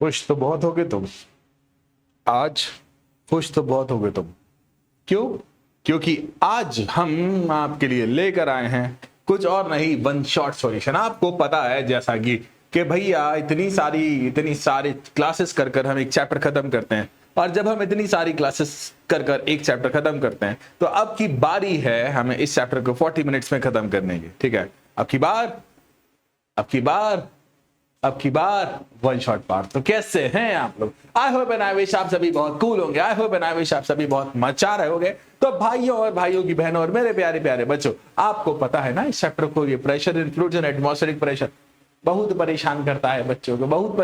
खुश तो बहुत होगे तुम आज, खुश तो बहुत होगे तुम। क्यों? क्योंकि आज हम आपके लिए लेकर आए हैं कुछ और नहीं, वन शॉट सॉल्यूशन। आपको पता है जैसा कि भैया इतनी सारी क्लासेस कर कर हम एक चैप्टर खत्म करते हैं, और जब हम इतनी सारी क्लासेस कर कर एक चैप्टर खत्म करते हैं तो अब की बारी है हमें इस चैप्टर को 40 मिनट्स में खत्म करने की। ठीक है, अब की बार वन शॉट पार। तो कैसे हैं आप लोग? I hope and I wish आप सभी बहुत कूल होंगे। I hope and I wish आप सभी बहुत मचा रहे होंगे। तो भाइयों की बहनों और मेरे प्यारे प्यारे बच्चों, आपको पता है ना इस चैप्टर को, ये pressure in fluids and atmospheric pressure बहुत परेशान करता है बच्चों को, बहुत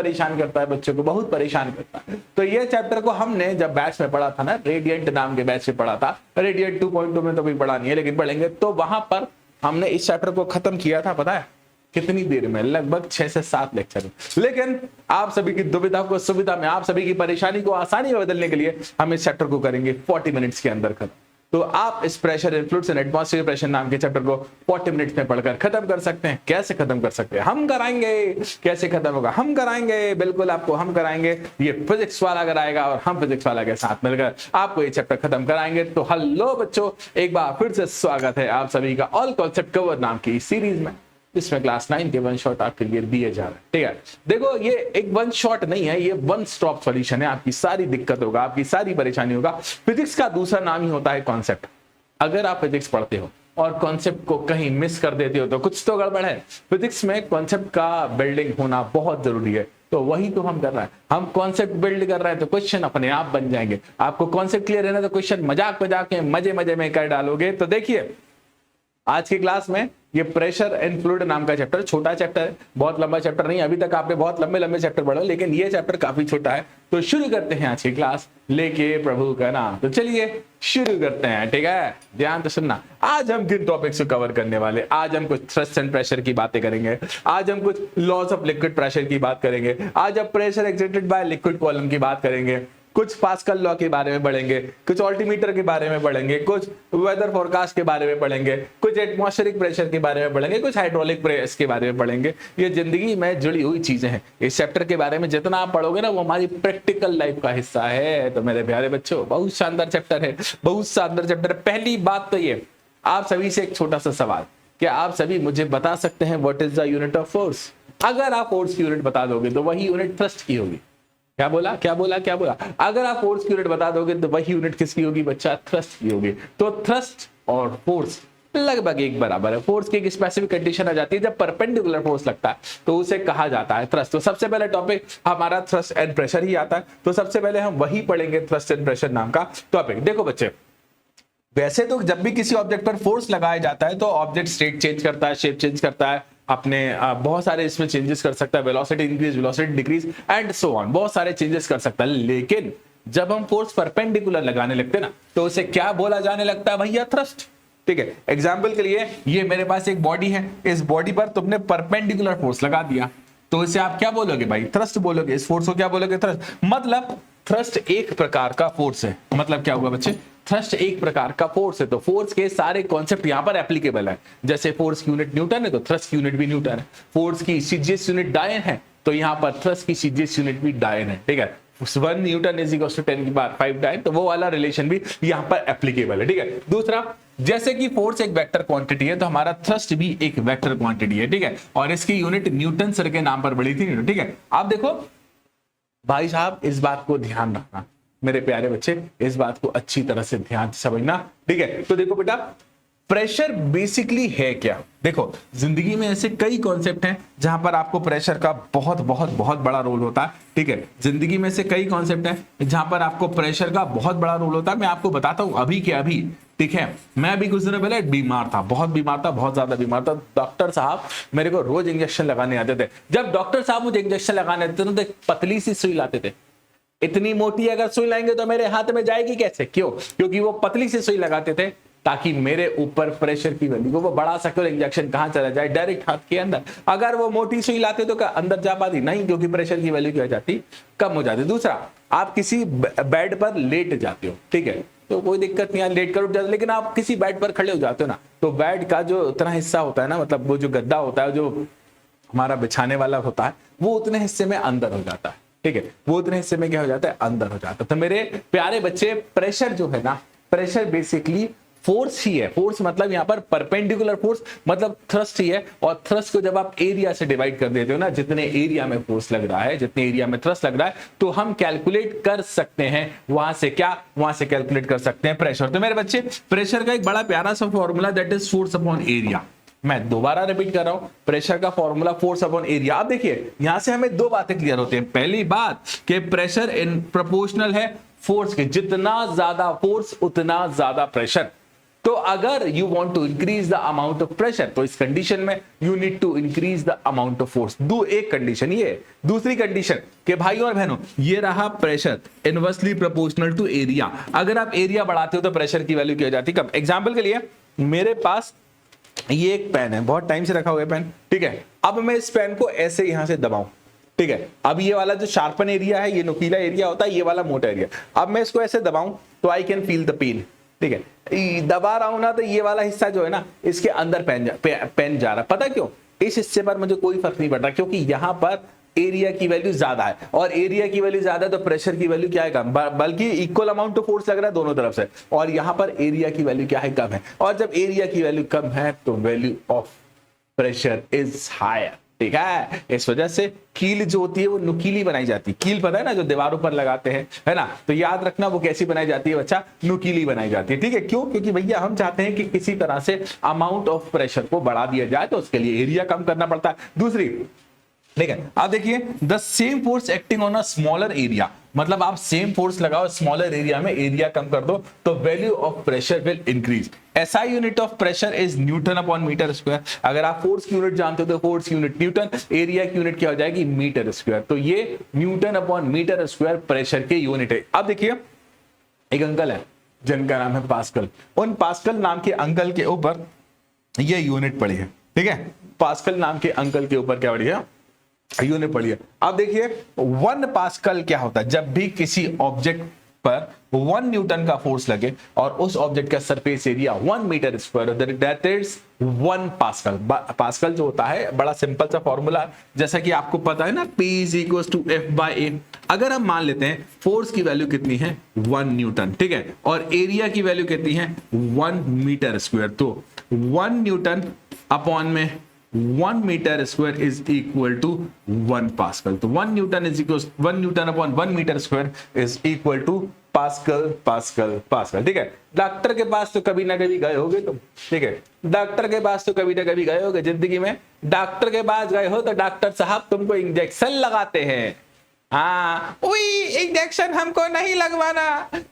परेशान करता है। तो ये चैप्टर को हमने जब बैच में पढ़ा था ना, रेडियंट नाम के बैच में पढ़ा था, रेडियंट 2.2 में तो भी पढ़ा नहीं है लेकिन पढ़ेंगे, तो वहां पर हमने इस चैप्टर को खत्म किया था, पता है कितनी देर में? लगभग 6 से 7 लेक्चर में। लेकिन आप सभी की दुविधा को सुविधा में, आप सभी की परेशानी को आसानी में बदलने के लिए हम इस चैप्टर को करेंगे 40 मिनट्स के अंदर खत्म। तो आप इस pressure in fluids and atmospheric pressure नाम के चैप्टर को 40 मिनट्स में पढ़कर खत्म कर सकते हैं। कैसे खत्म कर सकते हैं? हम कराएंगे। कैसे खत्म होगा? हम कराएंगे, बिल्कुल आपको हम कराएंगे। ये फिजिक्स वाला कराएगा और हम फिजिक्स वाला के साथ मिलकर आपको ये चैप्टर खत्म कराएंगे। तो हेलो बच्चों, एक बार फिर से स्वागत है आप सभी का ऑल कॉन्सेप्ट कवर नाम की सीरीज में, जिसमें क्लास 9 के वन शॉट आपके लिए दिए जा रहे हैं। ठीक है, देखो ये एक वन शॉट नहीं है, ये वन स्टॉप सॉल्यूशन है। आपकी सारी दिक्कत होगा, आपकी सारी परेशानी होगा। फिजिक्स का दूसरा नाम ही होता है कॉन्सेप्ट। अगर आप फिजिक्स पढ़ते हो और कॉन्सेप्ट को कहीं मिस कर देते हो तो कुछ तो गड़बड़ है। फिजिक्स में कॉन्सेप्ट का बिल्डिंग होना बहुत जरूरी है, तो वही तो हम कर रहे हैं। हम कॉन्सेप्ट बिल्ड कर रहे हैं तो क्वेश्चन अपने आप बन जाएंगे। आपको कॉन्सेप्ट क्लियर है ना, तो क्वेश्चन मजाक में मजे में कर डालोगे। तो देखिए आज की क्लास में ये प्रेशर एंड फ्लूइड नाम का चैप्टर, छोटा चैप्टर है, बहुत लंबा चैप्टर नहीं। अभी तक आपने बहुत लंबे चैप्टर पढ़े, लेकिन ये चैप्टर काफी छोटा है। तो शुरू करते हैं आज की क्लास लेके प्रभु का नाम। तो चलिए शुरू करते हैं। ठीक है, ध्यान तो सुनना। आज हम किन टॉपिक्स को कवर करने वाले? आज हम कुछ थ्रस्ट एंड प्रेशर की बातें करेंगे। आज हम कुछ लॉस ऑफ लिक्विड प्रेशर की बात करेंगे। आज हम pressure exerted by liquid column की बात करेंगे। कुछ पास्कल लॉ के बारे में पढ़ेंगे, कुछ अल्टीमीटर के बारे में पढ़ेंगे, कुछ वेदर फोरकास्ट के बारे में पढ़ेंगे, कुछ एटमॉस्फेरिक प्रेशर के बारे में पढ़ेंगे, कुछ हाइड्रोलिक प्रेस के बारे में पढ़ेंगे। ये जिंदगी में जुड़ी हुई चीजें हैं। इस चैप्टर के बारे में जितना आप पढ़ोगे ना, वो हमारी प्रैक्टिकल लाइफ का हिस्सा है। तो मेरे प्यारे बच्चों, बहुत शानदार चैप्टर है, बहुत शानदार चैप्टर है। पहली बात तो ये, आप सभी से एक छोटा सा सवाल, क्या आप सभी मुझे बता सकते हैं what is the unit of force? अगर आप फोर्स की यूनिट बता दोगे तो वही यूनिट थ्रस्ट की होगी। क्या बोला? अगर आप फोर्स की यूनिट बता दोगे तो वही यूनिट किसकी होगी बच्चा? थ्रस्ट की होगी। तो थ्रस्ट और फोर्स लगभग एक बराबर है। फोर्स की एक स्पेसिफिक कंडीशन आ जाती है, जब परपेंडिकुलर फोर्स लगता है तो उसे कहा जाता है थ्रस्ट। तो सबसे पहले टॉपिक हमारा थ्रस्ट एंड प्रेशर ही आता है। तो सबसे पहले हम वही पढ़ेंगे, थ्रस्ट एंड प्रेशर नाम का टॉपिक। देखो बच्चे, वैसे तो जब भी किसी ऑब्जेक्ट पर फोर्स लगाया जाता है तो ऑब्जेक्ट स्टेट चेंज करता है, शेप चेंज करता है, अपने बहुत सारे इसमें चेंजेस कर सकता है, velocity increase, velocity decrease and so on, बहुत सारे चेंजेस कर सकता है। लेकिन जब हम फोर्स परपेंडिकुलर लगाने लगते हैं ना, तो उसे क्या बोला जाने लगता है भैया? थ्रस्ट। ठीक है, एग्जाम्पल के लिए ये मेरे पास एक बॉडी है, इस बॉडी पर तुमने परपेंडिकुलर फोर्स लगा दिया, तो इसे आप क्या बोलोगे भाई? थ्रस्ट बोलोगे। इस फोर्स को क्या बोलोगे? थ्रस्ट। मतलब थ्रस्ट एक प्रकार का फोर्स है। मतलब क्या हुआ बच्चे? थ्रस्ट एक प्रकार का फोर्स है। तो फोर्स के सारे कॉन्सेप्ट यहां पर एप्लीकेबल है। जैसे फोर्स की यूनिट न्यूटन है तो थ्रस्ट की यूनिट भी न्यूटन है। फोर्स की सीजीएस यूनिट डायन है तो यहां पर थ्रस्ट की सीजीएस यूनिट भी डायन है। ठीक है, 1 न्यूटन इज इक्वल टू 10 की पावर 5 डायन, तो वो वाला रिलेशन भी यहां पर एप्लीकेबल है। ठीक है, दूसरा, जैसे कि फोर्स एक वेक्टर क्वांटिटी है तो हमारा थ्रस्ट भी एक वेक्टर क्वांटिटी है। ठीक है, और इसकी यूनिट न्यूटन सर के नाम पर बड़ी थी। ठीक है, आप देखो भाई साहब, इस बात को ध्यान रखना मेरे प्यारे बच्चे, इस बात को अच्छी तरह से ध्यान से समझना। ठीक है, तो देखो बेटा, प्रेशर बेसिकली है क्या? देखो, जिंदगी में ऐसे कई कॉन्सेप्ट हैं जहां पर आपको प्रेशर का बहुत बहुत बहुत बड़ा रोल होता है। ठीक है, जिंदगी में से कई कॉन्सेप्ट हैं जहां पर आपको प्रेशर का बहुत बड़ा रोल होता है। मैं आपको बताता हूं अभी के अभी। ठीक है, मैं अभी कुछ दिनों पहले बीमार था, बहुत बीमार था, बहुत ज्यादा बीमार था। डॉक्टर साहब मेरे को रोज इंजेक्शन लगाने आते थे। जब डॉक्टर साहब मुझे इंजेक्शन लगाने आते थे तो एक पतली सी सुई लाते थे। इतनी मोटी अगर सुई लाएंगे तो मेरे हाथ में जाएगी कैसे? क्यों? क्योंकि वो पतली सी सुई लगाते थे ताकि मेरे ऊपर प्रेशर की वैल्यू को वो बढ़ा सके और इंजेक्शन कहां चला जाए? डायरेक्ट हाथ के अंदर। अगर वो मोटी सुई लाते तो क्या अंदर जा पाती? नहीं, क्योंकि प्रेशर की वैल्यू क्या हो जाती? कम हो जाती। दूसरा, आप किसी बेड पर लेट जाते हो, ठीक है, तो कोई दिक्कत नहीं है, लेट कर उठ जाते, लेकिन आप किसी बेड पर खड़े हो जाते हो ना, तो बेड का जो उतना हिस्सा होता है ना, मतलब वो जो गद्दा होता है, जो हमारा बिछाने वाला होता है, वो उतने हिस्से में अंदर हो जाता है। ठीक है, वो उतने हिस्से में क्या हो जाता है, अंदर हो जाता है। तो मेरे प्यारे बच्चे, प्रेशर जो है ना, प्रेशर बेसिकली फोर्स ही है। फोर्स मतलब यहाँ पर परपेंडिकुलर फोर्स मतलब थ्रस्ट ही है, और थ्रस्ट को जब आप एरिया से डिवाइड कर देते हो ना, जितने एरिया में फोर्स लग रहा है, जितने एरिया में थ्रस्ट लग रहा है, तो हम कैलकुलेट कर सकते हैं वहां से क्या, वहां से कैलकुलेट कर सकते हैं प्रेशर। तो मेरे बच्चे, प्रेशर का एक बड़ा प्यारा सा formula, that is force upon area. मैं दोबारा रिपीट कर रहा हूं, प्रेशर का फॉर्मूला फोर्स अपॉन एरिया। अब देखिए यहां से हमें दो बातें क्लियर होती हैं। पहली बात कि प्रेशर इन प्रोपोर्शनल है फोर्स के, जितना ज्यादा फोर्स उतना ज्यादा प्रेशर। तो अगर you want to increase the amount of pressure, तो इस कंडीशन में you need to increase the amount of force. एक कंडीशन ये। दूसरी कंडीशन कि भाइयों और बहनों, ये रहा pressure inversely proportional to area. अगर आप एरिया बढ़ाते हो तो प्रेशर की वैल्यू क्या हो जाती है, कम। एग्जाम्पल के लिए, मेरे पास ये एक पेन है, बहुत टाइम से रखा हुआ है पेन, ठीक है। अब मैं इस पेन को ऐसे यहां से दबाऊं, ठीक है। अब ये वाला जो शार्पन एरिया है, ये नुकीला एरिया होता है, ये वाला मोटा एरिया। अब मैं इसको ऐसे दबाऊं तो I can feel the pain, ठीक है। दबा रहा हूं ना, तो ये वाला हिस्सा जो है ना, इसके अंदर पेन जा रहा है। पता क्यों? इस हिस्से पर मुझे कोई फर्क नहीं पड़ रहा, क्योंकि यहां पर एरिया की वैल्यू ज्यादा है, और एरिया की वैल्यू ज्यादा है तो प्रेशर की वैल्यू क्या है, कम। बल्कि इक्वल अमाउंट ऑफ फोर्स लग रहा है दोनों तरफ से, और यहां पर एरिया की वैल्यू क्या है, कम है। और जब एरिया की वैल्यू कम है तो value of pressure is higher, ठीक है। इस वजह से कील जो होती है वो नुकीली बनाई जाती है। कील पता है ना, जो दीवारों पर लगाते हैं, है ना। तो याद रखना वो कैसी बनाई जाती है बच्चा, नुकीली बनाई जाती है, ठीक है। क्यों? क्योंकि भैया हम चाहते हैं कि किसी तरह से अमाउंट ऑफ प्रेशर को बढ़ा दिया जाए, तो उसके लिए एरिया कम करना पड़ता है। दूसरी, ठीक है, आप देखिए, the same force acting on a smaller area, मतलब आप सेम फोर्स लगाओ स्मॉलर एरिया में, एरिया कम कर दो तो value of pressure will increase. SI unit of pressure is newton upon metre square. अगर आप फोर्स की यूनिट जानते हो तो फोर्स की यूनिट न्यूटन, एरिया की यूनिट क्या हो जाएगी, मीटर स्क्वायर। तो ये newton upon metre square pressure के यूनिट है। अब देखिए, एक अंकल है जिनका नाम है पास्कल। उन पास्कल नाम के अंकल के ऊपर ये यूनिट पड़ी है, ठीक है। पास्कल नाम के अंकल के ऊपर क्या पड़ी है, यूनिट पड़ी है। अब देखिए 1 पास्कल क्या होता है, जब भी किसी ऑब्जेक्ट पर 1 न्यूटन का फोर्स लगे और उस ऑब्जेक्ट का surface area 1 metre square, that is 1 pascal. Pascal जो होता है बड़ा सिंपल सा फॉर्मूला, जैसा कि आपको पता है ना, P is equal to F/A। अगर हम मान लेते हैं फोर्स की वैल्यू कितनी है, 1 न्यूटन, ठीक है, और एरिया की वैल्यू कितनी है, 1 मीटर स्क्वायर, तो 1 न्यूटन अपॉन में 1 metre square is equal to 1 pascal. तो 1 newton is equal 1 newton upon 1 metre square is equal to pascal pascal pascal, ठीक है। डॉक्टर के पास तो कभी ना कभी गए होगे तुम, ठीक है। डॉक्टर के पास तो कभी ना कभी गए होगे जिंदगी में। डॉक्टर के पास गए हो तो डॉक्टर साहब तुमको इंजेक्शन लगाते हैं। हाँ, इंजेक्शन हमको नहीं लगवाना,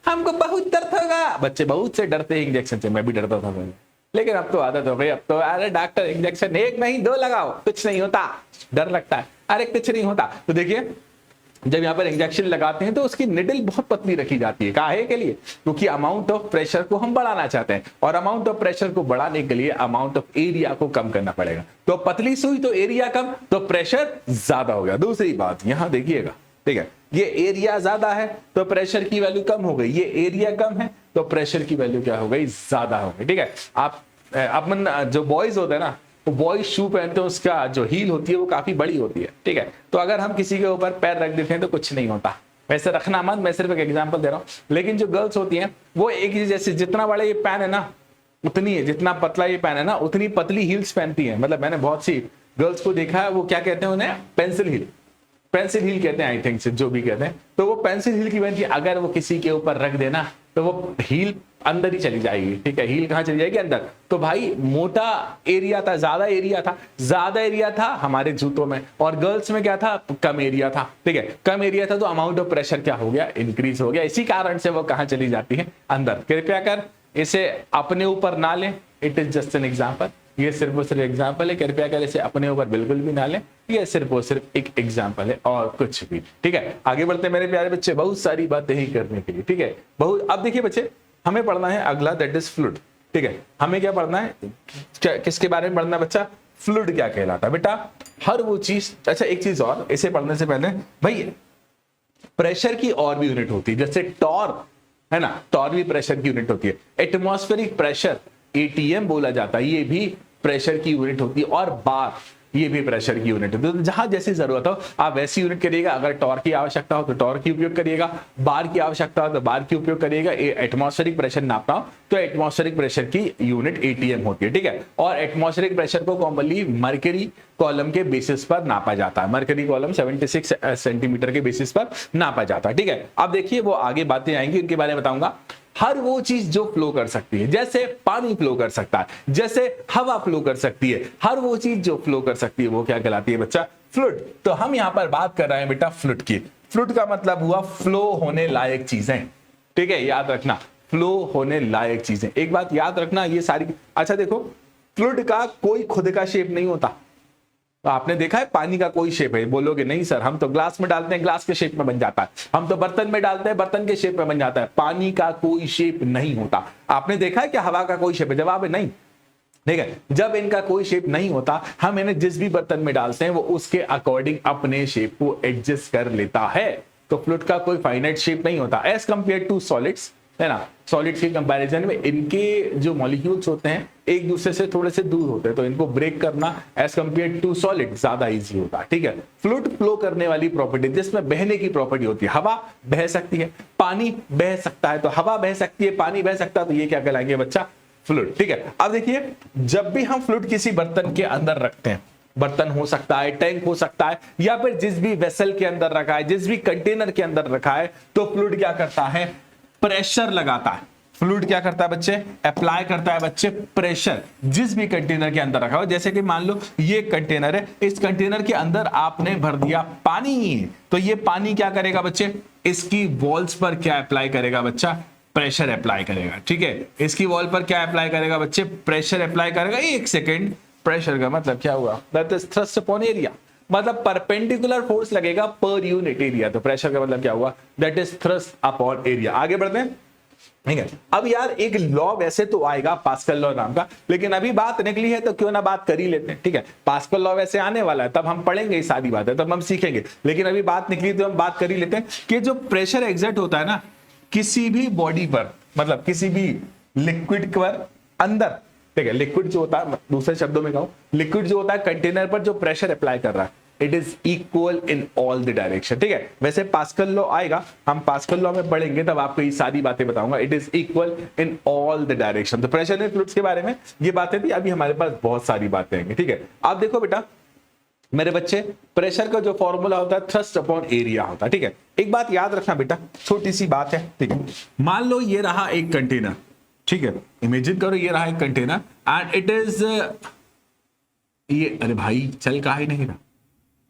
हमको बहुत दर्द होगा। बच्चे बहुत से डरते हैं इंजेक्शन से, मैं भी डरता था पहले, लेकिन अब तो आदत हो गई। अब तो अरे डॉक्टर इंजेक्शन 1 नहीं 2 लगाओ, कुछ नहीं होता, डर लगता है, अरे कुछ नहीं होता। तो देखिए जब यहाँ पर इंजेक्शन लगाते हैं तो उसकी निडल बहुत पतली रखी जाती है, काहे के लिए, क्योंकि अमाउंट ऑफ प्रेशर को हम बढ़ाना चाहते हैं, और अमाउंट ऑफ प्रेशर को बढ़ाने के लिए अमाउंट ऑफ एरिया को कम करना पड़ेगा। तो पतली सुई तो एरिया कम, तो प्रेशर ज्यादा हो गया। दूसरी बात यहां देखिएगा, ठीक है, ये एरिया ज्यादा है तो प्रेशर की वैल्यू कम हो गई, ये एरिया कम है तो प्रेशर की वैल्यू क्या हो गई, ज्यादा हो गई, ठीक है। आप अपन जो बॉयज होते हैं ना, वो बॉयज शू पहनते हैं, उसका जो हील होती है वो काफी बड़ी होती है, ठीक है। तो अगर हम किसी के ऊपर पैर रख देते हैं तो कुछ नहीं होता, वैसे रखना मत, मैं सिर्फ एक एग्जांपल दे रहा हूं। लेकिन जो गर्ल्स होती हैं वो एक ही, जैसे जितना बड़ा ये पैन है ना उतनी है, जितना पतला ये पैन है ना उतनी पतली हील्स पहनती है। मतलब मैंने बहुत सी गर्ल्स को देखा है, वो क्या कहते हैं उन्हें, पेंसिल हील, पेंसिल हील कहते हैं, आई थिंक से, जो भी कहते हैं। तो वो पेंसिल हील की पहनती है, अगर वो किसी के ऊपर रख देना तो वो हील अंदर ही चली जाएगी, ठीक है। हील कहां चली जाएगी, अंदर। तो भाई मोटा एरिया था, ज्यादा एरिया था हमारे जूतों में, और गर्ल्स में क्या था, कम एरिया था, ठीक है। कम एरिया था तो अमाउंट ऑफ प्रेशर क्या हो गया, इंक्रीज हो गया। इसी कारण से वो कहां चली जाती है, अंदर। कृपया कर इसे अपने ऊपर ना लें, it is just an example, ये सिर्फ और सिर्फ एग्जाम्पल है। कृपया कर इसे अपने ऊपर बिल्कुल भी ना लें, ये सिर्फ और सिर्फ एक एग्जाम्पल है और कुछ भी, ठीक है। आगे बढ़ते मेरे प्यारे बच्चे, बहुत सारी बातें ही करने के लिए, ठीक है। बहुत, अब देखिए बच्चे, हमें पढ़ना है अगला, दैट इज फ्लूइड, ठीक है। हमें क्या पढ़ना है, किसके बारे में पढ़ना है बच्चा, फ्लूइड क्या कहलाता है बेटा, हर वो चीज। अच्छा एक चीज और, इसे पढ़ने से पहले भाई, प्रेशर की और भी यूनिट होती है, जैसे टॉर है ना, टॉर भी प्रेशर की यूनिट होती है। एटमॉस्फेरिक प्रेशर ATM बोला जाता है, ये भी प्रेशर की यूनिट होती है। और बार, ये भी प्रेशर की यूनिट है। तो जहां जैसी जरूरत हो आप वैसी यूनिट करिएगा। अगर टॉर्क की आवश्यकता हो तो टॉर्क की उपयोग करिएगा, बार की आवश्यकता हो तो बार की उपयोग करिएगा। एटमॉस्फेरिक प्रेशर नापना हो तो एटमॉस्फेरिक प्रेशर की यूनिट एटीएम होती है, ठीक है। और एटमॉस्फेरिक प्रेशर को कॉमनली मर्करी कॉलम के बेसिस पर नापा जाता है। मर्करी कॉलम 76 सेंटीमीटर के बेसिस पर नापा जाता है, ठीक है। अब देखिए वो आगे बातें आएंगी, उनके बारे में बताऊंगा। हर वो चीज जो फ्लो कर सकती है, जैसे पानी फ्लो कर सकता है, जैसे हवा फ्लो कर सकती है, हर वो चीज जो फ्लो कर सकती है वो क्या कहलाती है बच्चा? फ्लूइड। तो हम यहां पर बात कर रहे हैं बेटा फ्लूइड की। फ्लूइड का मतलब हुआ फ्लो होने लायक चीजें, ठीक है, याद रखना, फ्लो होने लायक चीजें। एक बात याद रखना ये सारी, अच्छा देखो, फ्लूइड का कोई खुद का शेप नहीं होता। तो आपने देखा है पानी का कोई शेप है? बोलोगे नहीं सर, हम तो ग्लास में डालते हैं ग्लास के शेप में बन जाता है, हम तो बर्तन में डालते हैं बर्तन के शेप में बन जाता है। पानी का कोई शेप नहीं होता। आपने देखा है कि हवा का कोई शेप है? जवाब है नहीं, ठीक है। जब इनका कोई शेप नहीं होता, हम इन्हें जिस भी बर्तन में डालते हैं वो उसके अकॉर्डिंग अपने शेप को एडजस्ट कर लेता है। तो फ्लूइड का कोई फाइनाइट शेप नहीं होता एज कंपेयर टू सॉलिड्स, है ना। सॉलिड के कंपैरिजन में इनके जो मॉलिक्यूल्स होते हैं एक दूसरे से थोड़े से दूर होते हैं, तो इनको ब्रेक करना एज कंपेयर टू सॉलिड ज्यादा इजी होता है, ठीक है। फ्लूइड फ्लो करने वाली प्रॉपर्टी, जिसमें बहने की प्रॉपर्टी होती है। हवा बह सकती है, पानी बह सकता है, तो हवा बह सकती है, पानी बह सकता है, तो ये क्या कहलाएंगे बच्चा? फ्लूइड, ठीक है। अब देखिए, जब भी हम फ्लूइड किसी बर्तन के अंदर रखते हैं, बर्तन हो सकता है, टैंक हो सकता है, या फिर जिस भी वेसल के अंदर रखा है, जिस भी कंटेनर के अंदर रखा है, तो फ्लूइड क्या करता है? प्रेशर लगाता है। फ्लूइड क्या करता है बच्चे? अप्लाई करता है बच्चे प्रेशर, जिस भी कंटेनर के अंदर रखा हो। जैसे कि मान लो ये कंटेनर है, इस कंटेनर के अंदर आपने भर दिया पानी, तो ये पानी क्या करेगा बच्चे? इसकी वॉल्स पर क्या अप्लाई करेगा बच्चा? प्रेशर अप्लाई करेगा, ठीक है। इसकी वॉल पर क्या अप्लाई करेगा बच्चे? प्रेशर अप्लाई करेगा। एक सेकेंड, प्रेशर का मतलब क्या हुआ? That is thrust upon area, मतलब परपेंडिकुलर फोर्स लगेगा पर यूनिट एरिया। तो प्रेशर का मतलब क्या हुआ? That is thrust upon area. आगे बढ़ते हैं, ठीक है। अब यार एक लॉ वैसे तो आएगा पास्कल लॉ नाम का, लेकिन अभी बात निकली है तो क्यों ना बात कर ही लेते हैं, ठीक है। पास्कल लॉ वैसे आने वाला है, तब हम पढ़ेंगे, सारी बात है, तब हम सीखेंगे, लेकिन अभी बात निकली तो हम बात कर ही लेते हैं कि जो प्रेशर एग्जर्ट होता है ना किसी भी बॉडी पर, मतलब किसी भी लिक्विड पर अंदर, ठीक है। लिक्विड जो होता है, दूसरे शब्दों में कहूं, लिक्विड जो होता है कंटेनर पर जो प्रेशर अप्लाई कर रहा है, it is equal in all the direction, ठीक है। वैसे पास्कल लॉ आएगा, हम पास्कल लॉ में पढ़ेंगे, तब आपको ये सारी बातें बताऊंगा। It is equal in all the direction. तो प्रेशर एंड फ्लूइड्स के बारे में ये बातें थी, अभी हमारे पास बहुत सारी बातें आएंगी, ठीक है। आप देखो बेटा मेरे बच्चे, प्रेशर का जो फॉर्मूला होता है थ्रस्ट अपॉन एरिया होता है, ठीक है। एक बात याद रखना बेटा, छोटी सी बात है, ठीक है। मान लो ये रहा एक कंटेनर, ठीक है, इमेजिन करो ये रहा एक कंटेनर एंड इट इज ये, अरे भाई चल का ही नहीं रहा,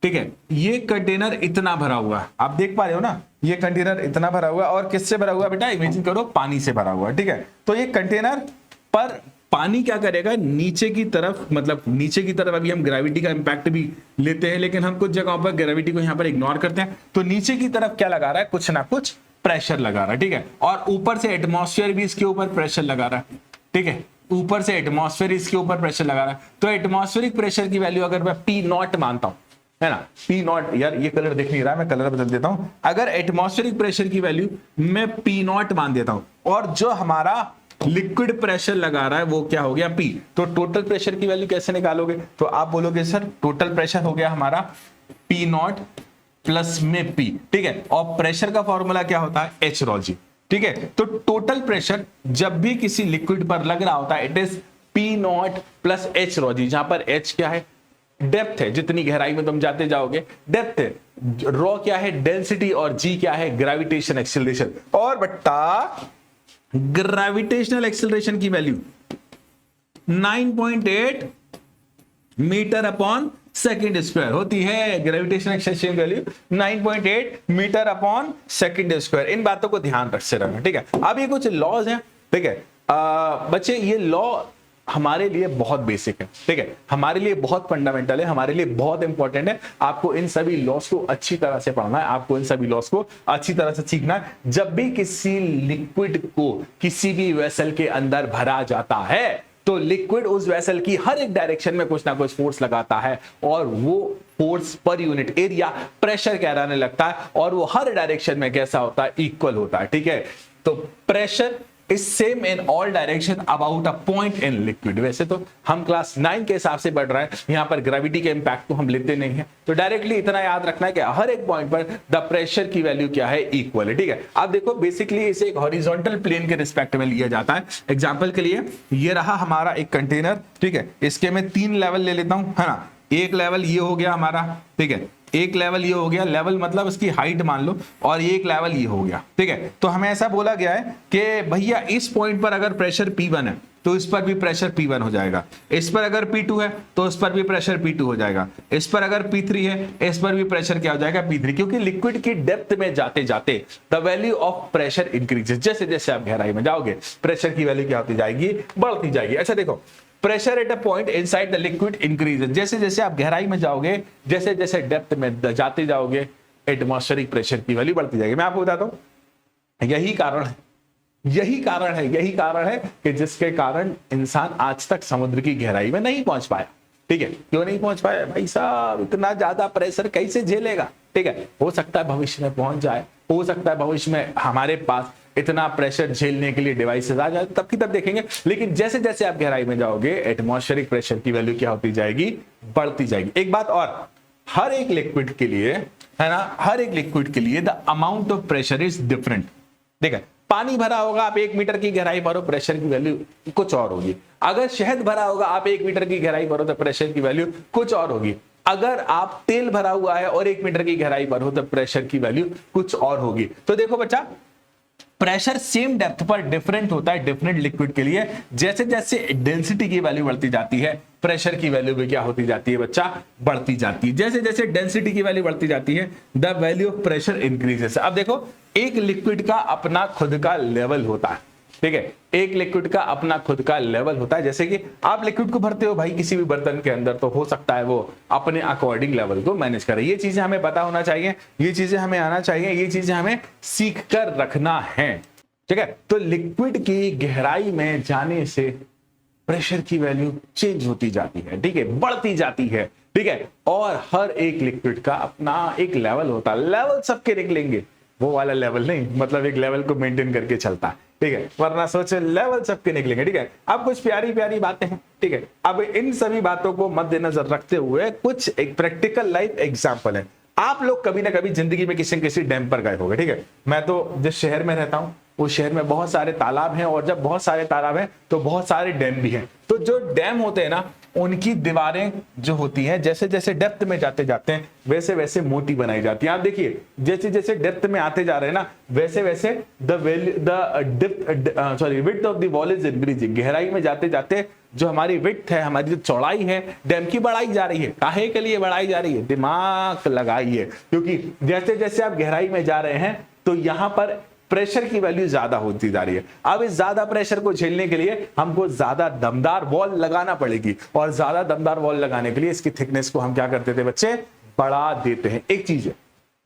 ठीक है। ये कंटेनर इतना भरा हुआ है, आप देख पा रहे हो ना, ये कंटेनर इतना भरा हुआ है, और किससे भरा हुआ है बेटा? इमेजिन करो पानी से भरा हुआ है, ठीक है। तो ये कंटेनर पर पानी क्या करेगा? नीचे की तरफ, मतलब नीचे की तरफ, अभी हम ग्रेविटी का इंपैक्ट भी लेते हैं, लेकिन हम कुछ जगहों पर ग्रेविटी को यहां पर इग्नोर करते हैं। तो नीचे की तरफ क्या लगा रहा है? कुछ ना कुछ प्रेशर लगा रहा है, ठीक है। और ऊपर से एटमॉस्फेयर भी इसके ऊपर प्रेशर लगा रहा है, ठीक है। ऊपर से एटमॉस्फेयर इसके ऊपर प्रेशर लगा रहा है। तो एटमॉस्फेरिक प्रेशर की वैल्यू अगर मैं P0 मानता हूं, है ना, P0, यार ये कलर दिख नहीं रहा, मैं कलर बदल देता हूं। अगर एटमॉस्फेरिक प्रेशर की वैल्यू मैं P0 मान देता हूं, और जो हमारा लिक्विड प्रेशर लगा रहा है वो क्या हो गया? P। तो टोटल प्रेशर की वैल्यू कैसे निकालोगे? तो आप बोलोगे सर टोटल प्रेशर हो गया हमारा P0 प्लस में P, ठीक है। और प्रेशर का फॉर्मूला क्या होता है? H rho g, ठीक है। तो टोटल प्रेशर जब भी किसी लिक्विड पर लग रहा होता है, it is P0 plus H rho g, जहां पर H क्या है? डेप्थ है, जितनी गहराई में तुम जाते जाओगे डेप्थ है, रॉ क्या है? डेंसिटी, और जी क्या है? ग्रेविटेशन एक्सीलरेशन, और बट्टा ग्रेविटेशनल एक्सीलरेशन की value 9.8 metre upon second square होती है। Gravitational acceleration value 9.8 metre upon second square. इन बातों को ध्यान रख से रहना, ठीक है। अब ये कुछ लॉज हैं, ठीक है बच्चे, ये लॉ हमारे लिए बहुत बेसिक है, ठीक है, हमारे लिए बहुत फंडामेंटल है, हमारे लिए बहुत इंपॉर्टेंट है। आपको इन सभी लॉस को अच्छी तरह से पढ़ना है, आपको इन सभी लॉस को अच्छी तरह से सीखना है। जब भी किसी लिक्विड को किसी भी वेसल के अंदर भरा जाता है, तो लिक्विड उस वेसल की हर एक डायरेक्शन में कुछ ना कुछ फोर्स लगाता है, और वो force per unit area pressure कहलाने लगता है, और वो हर डायरेक्शन में कैसा होता है? इक्वल होता है, ठीक है। तो pressure is same in all direction about a point in liquid. वैसे तो हम क्लास 9 के हिसाब से पढ़ रहे हैं, यहाँ पर ग्रेविटी के इंपैक्ट को हम लेते नहीं है, तो डायरेक्टली इतना याद रखना है कि हर एक पॉइंट पर द प्रेशर की वैल्यू क्या है, इक्वल है। ठीक है, अब देखो बेसिकली इसे एक हॉरिजॉन्टल प्लेन के रिस्पेक्ट में लिया जाता है। एग्जांपल के लिए ये रहा हमारा एक कंटेनर, ठीक है, इसके मैं 3 लेवल ले लेता हूं, है ना। एक लेवल ये हो गया हमारा, ठीक है, एक लेवल ये हो गया, लेवल मतलब इसकी हाइट मान लो, और एक लेवल ये हो गया, ठीक है। तो हमें ऐसा बोला गया है कि भैया इस पॉइंट पर अगर प्रेशर P1 है तो इस पर भी प्रेशर P1 हो जाएगा, इस पर अगर P2 है तो इस पर भी प्रेशर P2 हो जाएगा, इस पर अगर P3 है इस पर भी प्रेशर क्या हो जाएगा, P3, क्योंकि लिक्विड की डेप्थ में जाते जाते the value of pressure increases. जैसे जैसे आप गहराई में जाओगे प्रेशर की वैल्यू क्या होती जाएगी, बढ़ती जाएगी। अच्छा देखो, pressure at a point inside the liquid increases. जैसे जैसे आप गहराई में जाओगे, जैसे जैसे डेप्थ में जाते जाओगे, एटमॉस्फेरिक प्रेशर की वैल्यू बढ़ती जाएगी। मैं आपको बताता हूं, यही कारण है कि जिसके कारण इंसान आज तक समुद्र की गहराई में नहीं पहुंच पाया। ठीक है, क्यों नहीं पहुंच पाया भाई साहब, इतना ज्यादा प्रेशर कैसे झेलेगा। ठीक है, हो सकता है भविष्य में पहुंच जाए, हो सकता है भविष्य में हमारे पास इतना प्रेशर झेलने के लिए डिवाइसेस आ जाए, तब की तब देखेंगे। लेकिन जैसे जैसे आप गहराई में जाओगे एटमॉस्फेरिक प्रेशर की वैल्यू क्या होती जाएगी, बढ़ती जाएगी। एक बात और, हर एक लिक्विड के लिए, है ना, हर एक लिक्विड के लिए the amount of pressure is different. ठीक है, पानी भरा होगा, आप 1 मीटर की गहराई भरो, प्रेशर की वैल्यू कुछ और होगी। अगर शहद भरा होगा, आप 1 मीटर की गहराई भरो तो प्रेशर की वैल्यू कुछ और होगी। अगर आप तेल भरा हुआ है और 1 मीटर की गहराई भरो तो प्रेशर की वैल्यू कुछ और होगी। तो देखो बच्चा, प्रेशर सेम डेप्थ पर डिफरेंट होता है डिफरेंट लिक्विड के लिए। जैसे जैसे डेंसिटी की वैल्यू बढ़ती जाती है, प्रेशर की वैल्यू भी क्या होती जाती है बच्चा, बढ़ती जाती है। जैसे जैसे डेंसिटी की वैल्यू बढ़ती जाती है, the value of pressure increases. अब देखो, एक लिक्विड का अपना खुद का लेवल होता है। ठीक है, एक लिक्विड का अपना खुद का लेवल होता है। जैसे कि आप लिक्विड को भरते हो भाई किसी भी बर्तन के अंदर, तो हो सकता है वो अपने अकॉर्डिंग लेवल को मैनेज करे। ये चीजें हमें पता होना चाहिए, ये चीजें हमें आना चाहिए, ये चीजें हमें सीख कर रखना है। ठीक है, तो लिक्विड की गहराई में जाने से प्रेशर की वैल्यू चेंज होती जाती है, ठीक है, बढ़ती जाती है। ठीक है, और हर एक लिक्विड का अपना एक लेवल होता है। लेवल सबके निकलेंगे, वो वाला लेवल नहीं, मतलब एक लेवल को मेंटेन करके चलता है। ठीक है, वरना सोचे लेवल सबके निकलेंगे। ठीक है, अब कुछ प्यारी प्यारी बातें हैं। ठीक है, अब इन सभी बातों को मद्देनजर रखते हुए कुछ एक प्रैक्टिकल लाइफ एग्जांपल है। आप लोग कभी ना कभी जिंदगी में किसी न किसी डैम पर गए होंगे। ठीक है, मैं तो जिस शहर में रहता हूं उस शहर में बहुत सारे तालाब हैं, और जब बहुत सारे तालाब हैं तो बहुत सारे डैम भी हैं। तो जो डैम होते हैं ना, उनकी दीवारें जो होती हैं, जैसे जैसे डेप्थ में जाते जाते हैं वैसे वैसे मोटी बनाई जाती हैं। आप देखिए, जैसे जैसे डेप्थ में आते जा रहे हैं ना, वैसे वैसे width of the wall is increasing. गहराई में जाते जाते जो हमारी विड्थ है, हमारी जो चौड़ाई है डैम की, बढ़ाई जा रही है। काहे के लिए बढ़ाई जा रही है, दिमाग लगाइए, क्योंकि जैसे जैसे आप गहराई में जा रहे हैं तो यहां पर प्रेशर की वैल्यू ज्यादा होती जा रही है। अब इस ज्यादा प्रेशर को झेलने के लिए हमको ज्यादा दमदार वॉल लगाना पड़ेगी, और ज्यादा दमदार वॉल लगाने के लिए इसकी थिकनेस को हम क्या करते थे बच्चे, बढ़ा देते हैं। एक चीज है।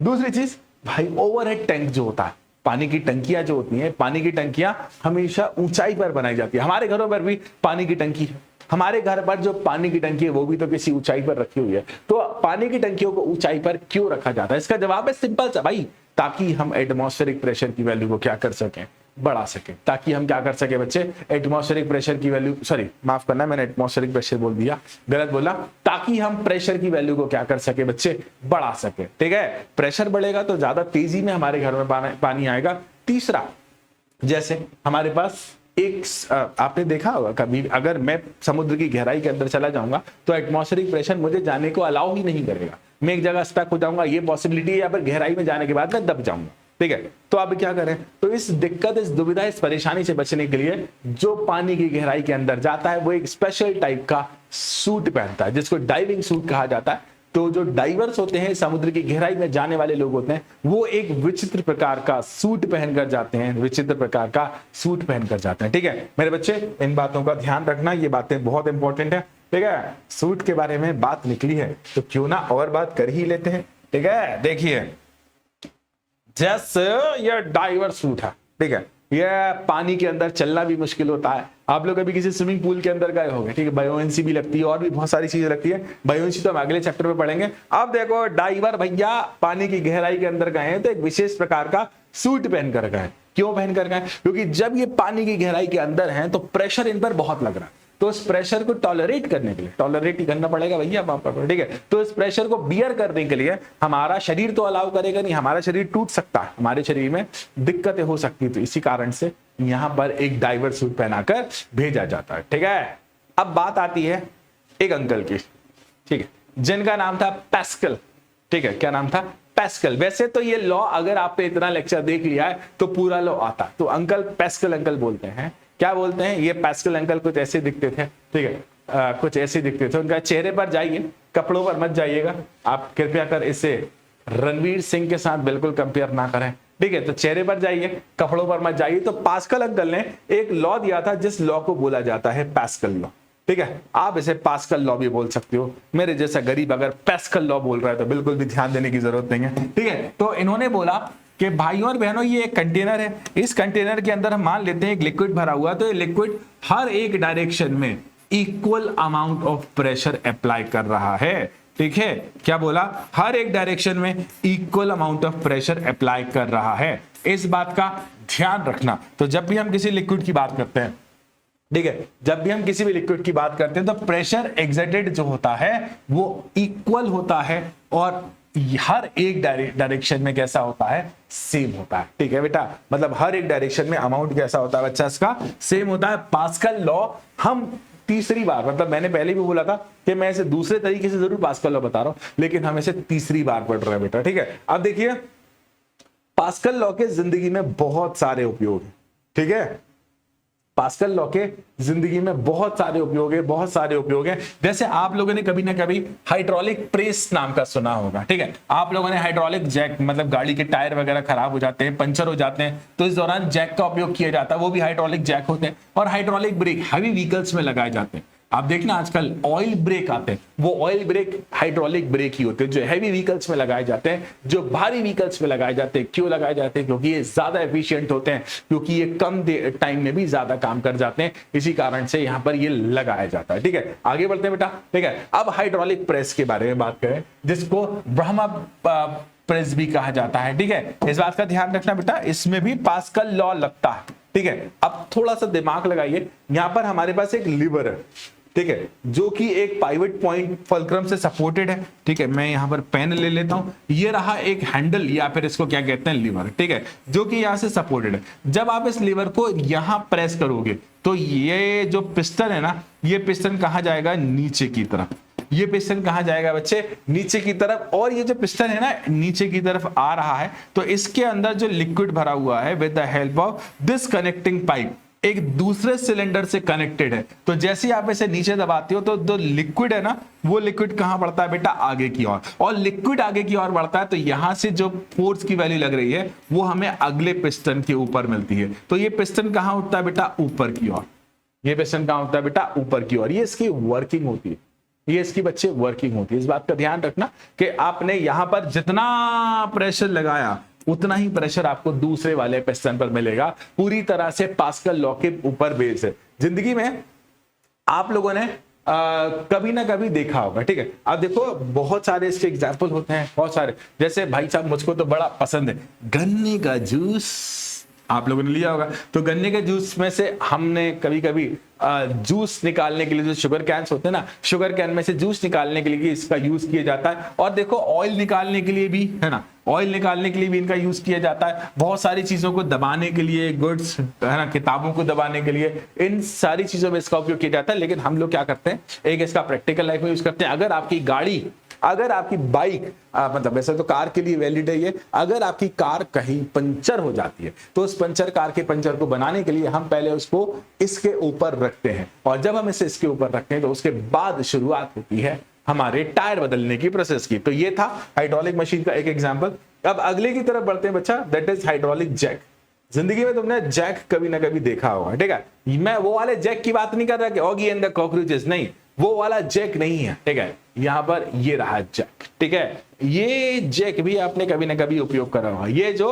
दूसरी चीज भाई, ओवरहेड टैंक जो होता है, पानी की टंकियां जो होती हैं, पानी की टंकियां हमेशा ऊंचाई पर बनाई जाती है। हमारे घरों पर भी पानी की टंकी है, हमारे घर पर जो पानी की टंकी है वो भी तो किसी ऊंचाई पर रखी हुई है। तो पानी की टंकियों को ऊंचाई पर क्यों रखा जाता है, इसका जवाब है सिंपल सा भाई, ताकि हम एटमॉस्फेरिक प्रेशर की वैल्यू को क्या कर सकें, बढ़ा सकें। ताकि हम क्या कर सके बच्चे, एटमॉस्फेरिक प्रेशर की वैल्यू, सॉरी माफ करना, मैंने एटमॉस्फेरिक प्रेशर बोल दिया, गलत बोला। ताकि हम प्रेशर की वैल्यू को क्या कर सके बच्चे, बढ़ा सके। ठीक है, प्रेशर बढ़ेगा तो ज्यादा तेजी में हमारे घर में पानी आएगा। तीसरा, जैसे हमारे पास एक, आपने देखा होगा कभी, अगर मैं समुद्र की गहराई के अंदर चला जाऊंगा तो एटमॉस्फेरिक प्रेशर मुझे जाने को अलाउ ही नहीं करेगा। मैं एक जगह स्टक हो जाऊंगा, ये पॉसिबिलिटी है, या फिर गहराई में जाने के बाद मैं दब जाऊंगा। ठीक है, तो अब क्या करें, तो इस दिक्कत, इस दुविधा, इस परेशानी से बचने के लिए जो पानी की गहराई के अंदर जाता है वो एक स्पेशल टाइप का सूट पहनता है, जिसको डाइविंग सूट कहा जाता है। तो जो डाइवर्स होते हैं, समुद्र की गहराई में जाने वाले लोग होते हैं, वो एक विचित्र प्रकार का सूट पहनकर जाते हैं, विचित्र प्रकार का सूट पहनकर जाते हैं। ठीक है मेरे बच्चे, इन बातों का ध्यान रखना, ये बातें बहुत इंपॉर्टेंट है। ठीक है, सूट के बारे में बात निकली है तो क्यों ना और बात कर ही लेते हैं। ठीक है, देखिए, जैसे ये डाइवर सूट है, ठीक है, ये पानी के अंदर चलना भी मुश्किल होता है। आप लोग अभी किसी स्विमिंग पूल के अंदर गए होंगे, ठीक है, बायोएंसी भी लगती है और भी बहुत सारी चीजें लगती है। बायोएंसी तो हम अगले चैप्टर में पढ़ेंगे। अब देखो, डाइवर भैया पानी की गहराई के अंदर गए हैं तो एक विशेष प्रकार का सूट पहन कर गए। क्यों बहन कर गए? क्योंकि जब ये पानी की गहराई के अंदर हैं तो प्रेशर इन पर बहुत लग रहा है, तो उस प्रेशर को टॉलरेट करने के लिए, टॉलरेट ही करना पड़ेगा भैया वहां पर, ठीक है, तो इस प्रेशर को बियर करने के लिए हमारा शरीर तो अलाउ करेगा नहीं, हमारा शरीर टूट सकता है, हमारे शरीर में दिक्कतें हो सकती है, तो इसी कारण से यहां पर एक डाइवर सूट पहनाकर भेजा जाता है, ठीक है। अब बात आती है एक अंकल की, ठीक है, जिनका नाम था पैस्कल, ठीक है, क्या नाम था? पैस्कल। वैसे तो ये लॉ अगर आपने इतना लेक्चर देख लिया है तो पूरा लॉ आता, तो अंकल पैस्कल अंकल बोलते हैं, क्या बोलते हैं? ये पैस्कल अंकल कुछ ऐसे दिखते थे, ठीक है, कुछ ऐसे दिखते थे, उनका चेहरे पर जाइए, कपड़ों पर मत जाइएगा, आप कृपया कर इसे रणवीर सिंह के साथ बिल्कुल कंपेयर ना करें, ठीक है, तो चेहरे पर जाइए, कपड़ों पर मत जाइए। तो पास्कल अंकल ने एक लॉ दिया था जिस लॉ को बोला जाता है पैस्कल लॉ, ठीक है, आप इसे पास्कल लॉ भी बोल सकते हो। मेरे जैसा गरीब अगर पैस्कल लॉ बोल रहा है तो बिल्कुल भी ध्यान देने की जरूरत नहीं है, ठीक है। तो इन्होंने बोला कि भाइयों और बहनों ये एक कंटेनर है, इस कंटेनर के अंदर हम मान लेते हैं एक लिक्विड भरा हुआ, तो ये लिक्विड हर एक डायरेक्शन में equal amount of pressure apply कर रहा है, ठीक है, क्या बोला? हर एक डायरेक्शन में equal amount of pressure apply कर रहा है, इस बात का ध्यान रखना। तो जब भी हम किसी लिक्विड की बात करते हैं, ठीक है, जब भी हम किसी भी लिक्विड की बात करते हैं तो प्रेशर एक्सर्टेड जो होता है वो इक्वल होता है और हर एक डायरेक्शन में कैसा होता है? सेम होता है, ठीक है बेटा, मतलब हर एक डायरेक्शन में अमाउंट कैसा होता है बच्चा? इसका सेम होता है। पास्कल लॉ हम तीसरी बार, मतलब मैंने पहले भी बोला था कि मैं इसे दूसरे तरीके से जरूर पास्कल लॉ बता रहा हूं, लेकिन हम इसे तीसरी बार पढ़ रहे हैं बेटा, ठीक है। अब देखिए पास्कल लॉ के जिंदगी में बहुत सारे उपयोग है, ठीक है, पास्कल लॉ के जिंदगी में बहुत सारे उपयोग है, बहुत सारे उपयोग है। जैसे आप लोगों ने कभी ना कभी हाइड्रोलिक प्रेस नाम का सुना होगा, ठीक है, आप लोगों ने हाइड्रोलिक जैक, मतलब गाड़ी के टायर वगैरह खराब हो जाते हैं, पंचर हो जाते हैं, तो इस दौरान जैक का उपयोग किया जाता है, वो भी हाइड्रोलिक जैक होते हैं। और हाइड्रोलिक ब्रेक हैवी व्हीकल्स में लगाए जाते हैं, आप देखना आजकल ऑयल ब्रेक आते हैं, वो ऑयल ब्रेक हाइड्रोलिक ब्रेक ही होते हैं जो हैवी व्हीकल्स में लगाए जाते हैं, जो भारी व्हीकल्स में लगाए जाते हैं। क्यों लगाए जाते हैं? क्योंकि ये ज्यादा एफिशिएंट होते हैं, क्योंकि ये कम टाइम में भी ज्यादा काम कर जाते हैं, इसी कारण से यहां पर ये लगाया जाता है, ठीक है। आगे बढ़ते हैं बेटा, ठीक है। अब हाइड्रोलिक प्रेस के बारे में बात करें, जिसको ब्रह्मा प्रेस भी कहा जाता है, ठीक है, इस बात का ध्यान रखना बेटा, इसमें भी पास्कल लॉ लगता है, ठीक है। अब थोड़ा सा दिमाग लगाइए, यहां पर हमारे पास एक लीवर है, ठीक है, जो कि एक पाइवट पॉइंट फल्क्रम से सपोर्टेड है, ठीक है। मैं यहां पर पेन ले लेता हूं, ये रहा एक हैंडल या फिर इसको क्या कहते हैं? लीवर, ठीक है, जो कि यहां से सपोर्टेड है। जब आप इस लीवर को यहां प्रेस करोगे तो ये जो पिस्टन है ना, ये पिस्टन कहां जाएगा? नीचे की तरफ। ये पिस्टन कहां जाएगा बच्चे? नीचे की तरफ। और ये जो पिस्टन है ना नीचे की तरफ आ रहा है, तो इसके अंदर जो लिक्विड भरा हुआ है with the help of this connecting pipe एक दूसरे सिलेंडर से कनेक्टेड है। तो जैसे ही आप इसे नीचे दबाते हो तो जो लिक्विड है ना, वो लिक्विड कहां बढ़ता है बेटा? आगे की ओर। और लिक्विड आगे की ओर बढ़ता है तो यहां से जो फोर्स की वैल्यू लग रही है वो हमें अगले पिस्टन के ऊपर मिलती है। तो ये पिस्टन कहां उठता है बेटा? ऊपर की ओर। ये पिस्टन कहां उठता है बेटा? ऊपर की ओर। ये इसकी वर्किंग होती है, ये इसकी बच्चे वर्किंग होती है। इस बात का ध्यान रखना कि आपने यहां पर जितना प्रेशर लगाया उतना ही प्रेशर आपको दूसरे वाले पिस्टन पर मिलेगा। पूरी तरह से पास्कल लॉ के ऊपर बेस है। जिंदगी में आप लोगों ने कभी ना कभी देखा होगा, ठीक है। अब देखो बहुत सारे इसके एग्जाम्पल होते हैं, बहुत सारे। जैसे भाई साहब मुझको तो बड़ा पसंद है गन्ने का जूस, आप लोगों ने लिया होगा। तो गन्ने के जूस में से हमने कभी कभी जूस निकालने के लिए जो शुगर कैन्स होते हैं ना, शुगर कैन में से जूस निकालने के लिए इसका यूज किया जाता है। और देखो ऑयल निकालने के लिए भी, है ना, ऑयल निकालने के लिए भी इनका यूज किया जाता है। बहुत सारी चीजों को दबाने के लिए, गुड्स, है ना, किताबों को दबाने के लिए, इन सारी चीजों में इसका उपयोग किया जाता है। लेकिन हम लोग क्या करते हैं, एक इसका प्रैक्टिकल लाइफ में यूज करते हैं। अगर आपकी गाड़ी, अगर आपकी बाइक, मतलब वैसे तो कार के लिए वैलिड है ये, अगर आपकी कार कहीं पंचर हो जाती है तो उस पंचर, कार के पंचर को बनाने के लिए हम पहले उसको इसके ऊपर रखते हैं। और जब हम इसे इसके ऊपर रखते हैं तो उसके बाद शुरुआत होती है हमारे टायर बदलने की प्रोसेस की। तो ये था हाइड्रोलिक मशीन का एक एग्जांपल। अब अगले की तरफ बढ़ते हैं बच्चा, दैट इज हाइड्रोलिक जैक। जिंदगी में तुमने जैक कभी ना कभी देखा होगा, ठीक है। मैं वो वाले जैक की बात नहीं कर रहा कि ऑगी एंड द कॉकरोचेस, नहीं, वो वाला जैक नहीं है, ठीक है। यहां पर ये रहा जैक, ठीक है। ये जैक भी आपने कभी ना कभी उपयोग करा होगा। ये जो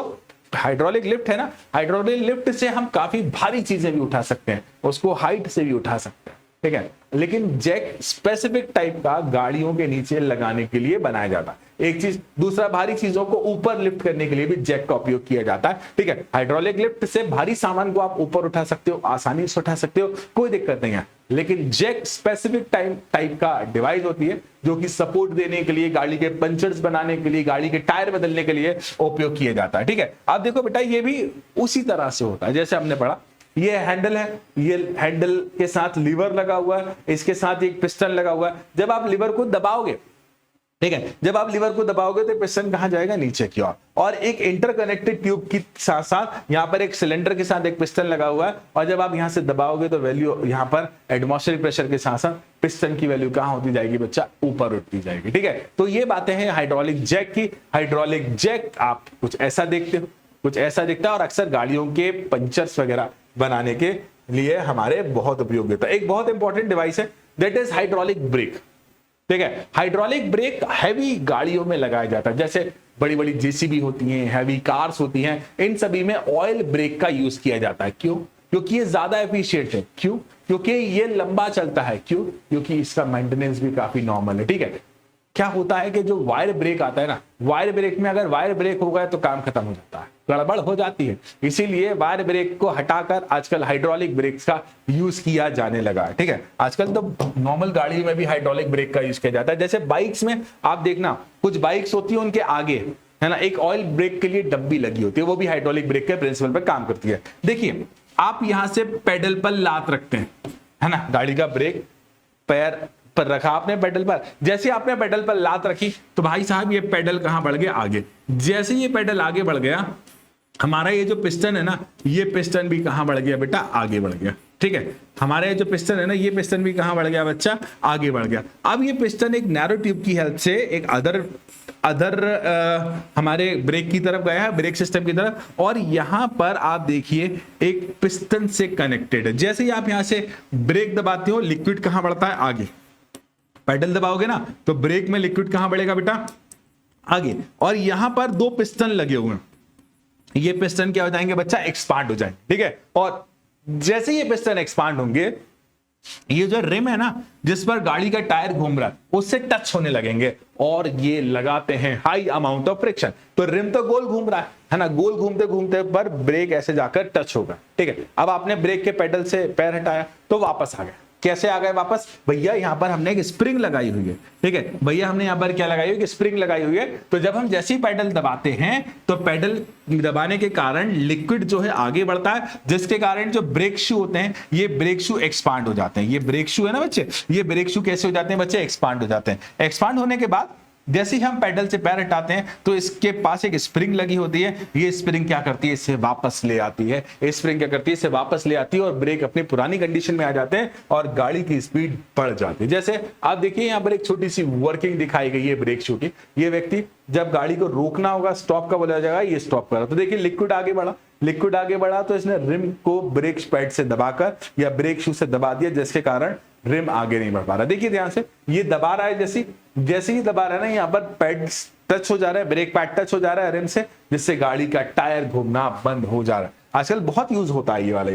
हाइड्रोलिक लिफ्ट है ना, हाइड्रोलिक लिफ्ट से हम काफी भारी चीजें भी उठा सकते हैं, उसको हाइट से भी उठा सकते हैं, ठीक है। लेकिन जैक स्पेसिफिक टाइप का गाड़ियों के नीचे लगाने के लिए बनाया जाता है, एक चीज। दूसरा, भारी चीजों को ऊपर लिफ्ट करने के लिए भी जैक का उपयोग किया जाता है, ठीक है। हाइड्रोलिक लिफ्ट से भारी सामान को आप ऊपर उठा सकते हो, आसानी से उठा सकते हो, कोई दिक्कत नहीं है। लेकिन जैक स्पेसिफिक टाइप का डिवाइस होती है जो कि सपोर्ट देने के लिए, गाड़ी के पंचर्स बनाने के लिए, गाड़ी के टायर बदलने के लिए उपयोग किया जाता है, ठीक है। आप देखो बेटा, ये भी उसी तरह से होता है जैसे हमने पढ़ा। ये हैंडल है, ये हैंडल के साथ लीवर लगा हुआ है, इसके साथ एक पिस्टन लगा हुआ है। जब आप लीवर को दबाओगे, ठीक है, जब आप लीवर को दबाओगे तो पिस्टन कहां जाएगा? नीचे की ओर। और एक इंटरकनेक्टेड ट्यूब के साथ साथ यहां पर एक सिलेंडर के साथ एक पिस्टन लगा हुआ है, और जब आप यहां से दबाओगे तो वैल्यू यहां पर एटमॉस्फेरिक प्रेशर के साथ साथ पिस्टन की वैल्यू कहां होती जाएगी बच्चा? ऊपर उठती जाएगी, ठीक है। तो ये बातें हैं हाइड्रोलिक जैक की। हाइड्रोलिक जैक आप कुछ ऐसा देखते हो, कुछ ऐसा दिखता है, और अक्सर गाड़ियों के पंचर्स वगैरह बनाने के लिए हमारे बहुत उपयोगी होता है। एक बहुत इंपॉर्टेंट डिवाइस है, दैट इज हाइड्रोलिक ब्रेक, ठीक है। हाइड्रोलिक ब्रेक हैवी गाड़ियों में लगाया जाता है, जैसे बड़ी बड़ी जेसीबी होती हैं, हैवी कार्स होती हैं, इन सभी में ऑयल ब्रेक का यूज किया जाता है। क्यों? क्योंकि ये ज्यादा एफिशिएंट है। क्यों? क्योंकि ये लंबा चलता है। क्यों? क्योंकि इसका मेंटेनेंस भी काफी नॉर्मल है, ठीक है। क्या होता है कि जो वायर ब्रेक आता है ना, वायर ब्रेक में अगर वायर ब्रेक हो गया तो काम खत्म हो जाता है, गड़बड़ हो जाती है। इसीलिए वायर ब्रेक को हटाकर आजकल हाइड्रोलिक ब्रेक्स का यूज किया जाने लगा है, ठीक है। आजकल तो नॉर्मल गाड़ी में भी हाइड्रोलिक ब्रेक का यूज किया जाता है। जैसे बाइक्स में आप देखना, कुछ बाइक्स होती है उनके आगे है ना एक ऑयल ब्रेक के लिए डब्बी लगी होती है, वो भी हाइड्रोलिक ब्रेक के प्रिंसिपल पर काम करती है। देखिए, आप यहां से पेडल पर लात रखते हैं, है ना, गाड़ी का ब्रेक पैर पर रखा आपने पेडल पर, जैसे आपने पेडल पर लात रखी तो भाई साहब ये पेडल कहां बढ़ गया? आगे। जैसे ये पेडल आगे बढ़ गया, हमारा ये जो पिस्टन है ना, ये पिस्टन भी कहां बढ़ गया बेटा? आगे बढ़ गया, ठीक है। हमारा ये जो पिस्टन है ना, ये पिस्टन भी कहां बढ़ गया बच्चा? आगे बढ़ गया। अब ये पिस्टन एक नैरो ट्यूब की हेल्प से एक अदर हमारे ब्रेक की तरफ गया है, ब्रेक सिस्टम की तरफ, और यहां पर आप देखिए एक पिस्टन से कनेक्टेड है। जैसे ही आप यहां से ब्रेक दबाते हो, लिक्विड कहां बढ़ता है? आगे। पेडल दबाओगे ना तो ब्रेक में लिक्विड कहां बढ़ेगा बेटा? आगे। और यहां पर दो पिस्टन लगे हुए हैं, ये पिस्टन क्या हो जाएंगे बच्चा? एक्सपांड हो जाएंगे, ठीक है। और जैसे ये पिस्टन एक्सपांड होंगे, ये जो रिम है ना जिस पर गाड़ी का टायर घूम रहा है, उससे टच होने लगेंगे, और ये लगाते हैं हाई अमाउंट ऑफ फ्रिक्शन। तो रिम तो गोल घूम रहा है ना, गोल घूमते घूमते पर ब्रेक ऐसे जाकर टच होगा, ठीक है। अब आपने ब्रेक के पेडल से पैर हटाया तो वापस आ गया। कैसे आ गए वापस? भैया यहां पर हमने एक स्प्रिंग लगाई हुई है, ठीक है। भैया हमने यहां पर क्या लगाई हुई है? स्प्रिंग लगाई हुई है। तो जब हम जैसे ही पैडल दबाते हैं तो पैडल दबाने के कारण लिक्विड जो है आगे बढ़ता है, जिसके कारण जो ब्रेक शू होते हैं, ये ब्रेक शू एक्सपांड हो जाते हैं। ये ब्रेक शू है ना बच्चे, ये ब्रेक शू कैसे हो जाते हैं बच्चे? एक्सपांड हो जाते हैं। एक्सपांड होने के बाद जैसे ही हम पैडल से पैर हटाते हैं तो इसके पास एक स्प्रिंग लगी होती है। ये स्प्रिंग क्या करती है? इसे वापस ले आती है। स्प्रिंग क्या करती है? इसे वापस ले आती है, और ब्रेक अपनी पुरानी कंडीशन में आ जाते हैं और गाड़ी की स्पीड बढ़ जाती है। जैसे आप देखिए यहाँ पर एक छोटी सी वर्किंग दिखाई गई है ब्रेक शू की। ये व्यक्ति जब गाड़ी को रोकना होगा, स्टॉप का बोला जाएगा, ये स्टॉप करा, तो देखिए लिक्विड आगे बढ़ा, लिक्विड आगे बढ़ा तो इसने रिम को ब्रेक पैड से दबाकर या ब्रेक शू से दबा दिया, जिसके कारण रिम आगे नहीं बढ़ पा रहा। देखिए ध्यान से, ये दबा रहा है, जैसे ही दबा रहा है ना, यहाँ पर पैड टच हो जा रहा है, ब्रेक पैड टच हो जा रहा है रिम से, जिससे गाड़ी का टायर घूमना बंद हो जा रहा है। आजकल बहुत यूज होता है ये वाला,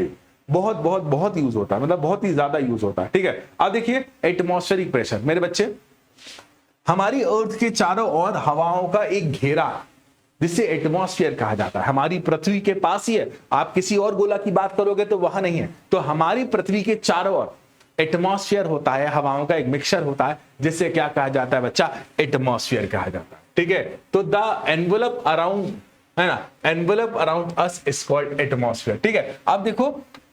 बहुत बहुत बहुत यूज होता है, मतलब बहुत ही ज्यादा यूज होता है, ठीक है। अब देखिए एटमॉस्फेरिक प्रेशर, मेरे बच्चे, हमारी अर्थ के चारों ओर हवाओं का एक घेरा जिसे एटमॉस्फेयर कहा जाता है, हमारी पृथ्वी के पास ही है। आप किसी और गोला की बात करोगे तो वहां नहीं है। तो हमारी पृथ्वी के चारों ओर एटमॉस्फेयर होता है, हवाओं का एक मिक्सचर होता है, जिसे क्या कहा जाता है बच्चा? एटमॉस्फेयर कहा जाता है, ठीक है। तो द एनवेलप अराउंड, है ना, envelope around us is called atmosphere, ठीक है। अब देखो,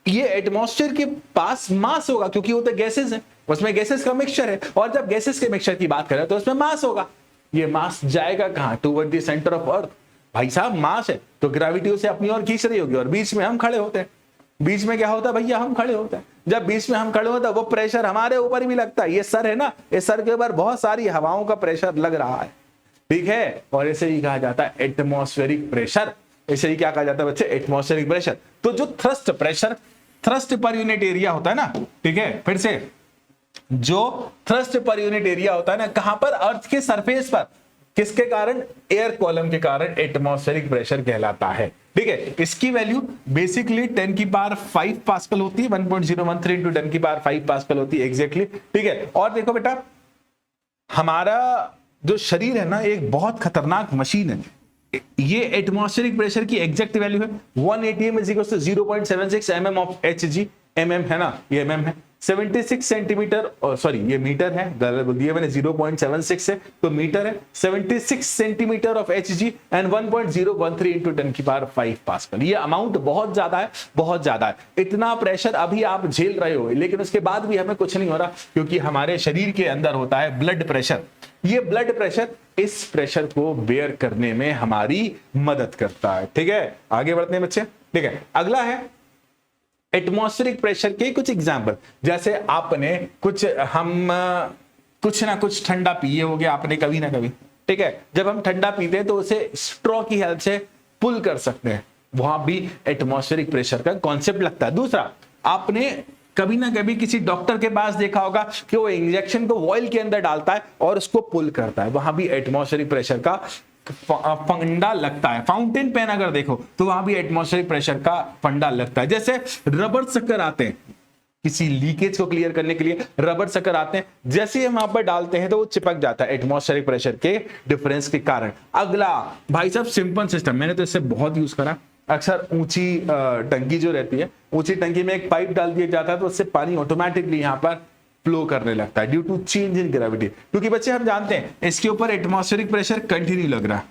ये एटमॉस्फेयर के पास मास होगा, क्योंकि वो तो गैसेस है, उसमें गैसेस का मिक्सचर है, और जब गैसेस के मिक्सचर की बात करें तो उसमें मास होगा। ये मास जाएगा कहां? Toward the centre of earth. भाई साहब मास है तो ग्रेविटी उसे अपनी ओर खींच रही होगी, और बीच में हम खड़े होते हैं। बीच में क्या होता है भैया? हम खड़े होते हैं। जब बीच में हम खड़े होते हैं, वो प्रेशर हमारे ऊपर भी लगता है। ये सर है ना, इस सर के ऊपर बहुत सारी हवाओं का प्रेशर लग रहा है, ठीक है, और इसे ही कहा जाता है एटमॉस्फेरिक प्रेशर। इसे ही क्या कहा जाता है बच्चे? Atmospheric pressure. तो जो thrust pressure, thrust per unit area होता है ना, ठीक है, फिर से जो थ्रस्ट पर यूनिट एरिया होता है ना, कहां पर? अर्थ के सरफेस पर। किसके कारण? एयर कॉलम के कारण एटमॉस्फेरिक प्रेशर कहलाता है। ठीक है, इसकी वैल्यू बेसिकली 10 की पावर 5 पास्कल होती है, 1.013 इंटू 10 की पावर 5 पास्कल होती है एग्जैक्टली। ठीक है, और देखो बेटा, हमारा जो शरीर है ना, एक बहुत खतरनाक मशीन है। ये एटमॉस्फेरिक प्रेशर की एग्जैक्ट वैल्यू है 180 m is equal to 0.76 mm of Hg। mm है ना, ये mm है। 76 सेंटीमीटर, सॉरी ये मीटर है, गलत बोल दिया मैंने, 0.76 है तो मीटर है। 76 centimetre of Hg and 1.013 into 10 की पावर 5 पास्कल। ये अमाउंट बहुत ज्यादा है, बहुत ज्यादा है। इतना प्रेशर अभी आप झेल रहे हो, लेकिन उसके बाद भी हमें कुछ नहीं हो रहा, क्योंकि हमारे शरीर के अंदर होता है ब्लड प्रेशर। ये ब्लड प्रेशर इस प्रेशर को बेयर करने में हमारी मदद करता है। ठीक है, आगे बढ़ते हैं बच्चे। ठीक है, अगला है एटमॉस्फेरिक प्रेशर के कुछ एग्जांपल। जैसे आपने कुछ ना कुछ ठंडा पिए होगे आपने कभी ना कभी। ठीक है, जब हम ठंडा पीते हैं तो उसे स्ट्रॉ की हेल्प से पुल कर सकते हैं, वहां भी एटमॉस्फेरिक प्रेशर का कॉन्सेप्ट लगता है। दूसरा, आपने कभी ना कभी किसी डॉक्टर के पास देखा होगा कि वो इंजेक्शन को ऑयल के अंदर डालता है और उसको पुल करता है, वहां भी एटमॉस्फेरिक प्रेशर का फंडा लगता है। फाउंटेन पेन अगर देखो तो वहां भी एटमॉस्फेरिक प्रेशर का फंडा लगता है। जैसे रबर शक्कर आते हैं, किसी लीकेज को क्लियर करने के लिए रबर शक्कर आते हैं, जैसे ही हम वहां पर डालते हैं तो वो चिपक जाता है एटमॉस्फेरिक प्रेशर के डिफरेंस के कारण। अगला भाई साहब सिंपल सिस्टम, मैंने तो इससे बहुत यूज करा। अक्सर ऊंची टंकी जो रहती है, ऊंची टंकी में एक पाइप डाल दिया जाता है तो उससे पानी ऑटोमेटिकली यहाँ पर फ्लो करने लगता है due to change in gravity. क्योंकि बच्चे हम जानते हैं इसके ऊपर एटमॉस्फेरिक प्रेशर कंटिन्यू लग रहा है।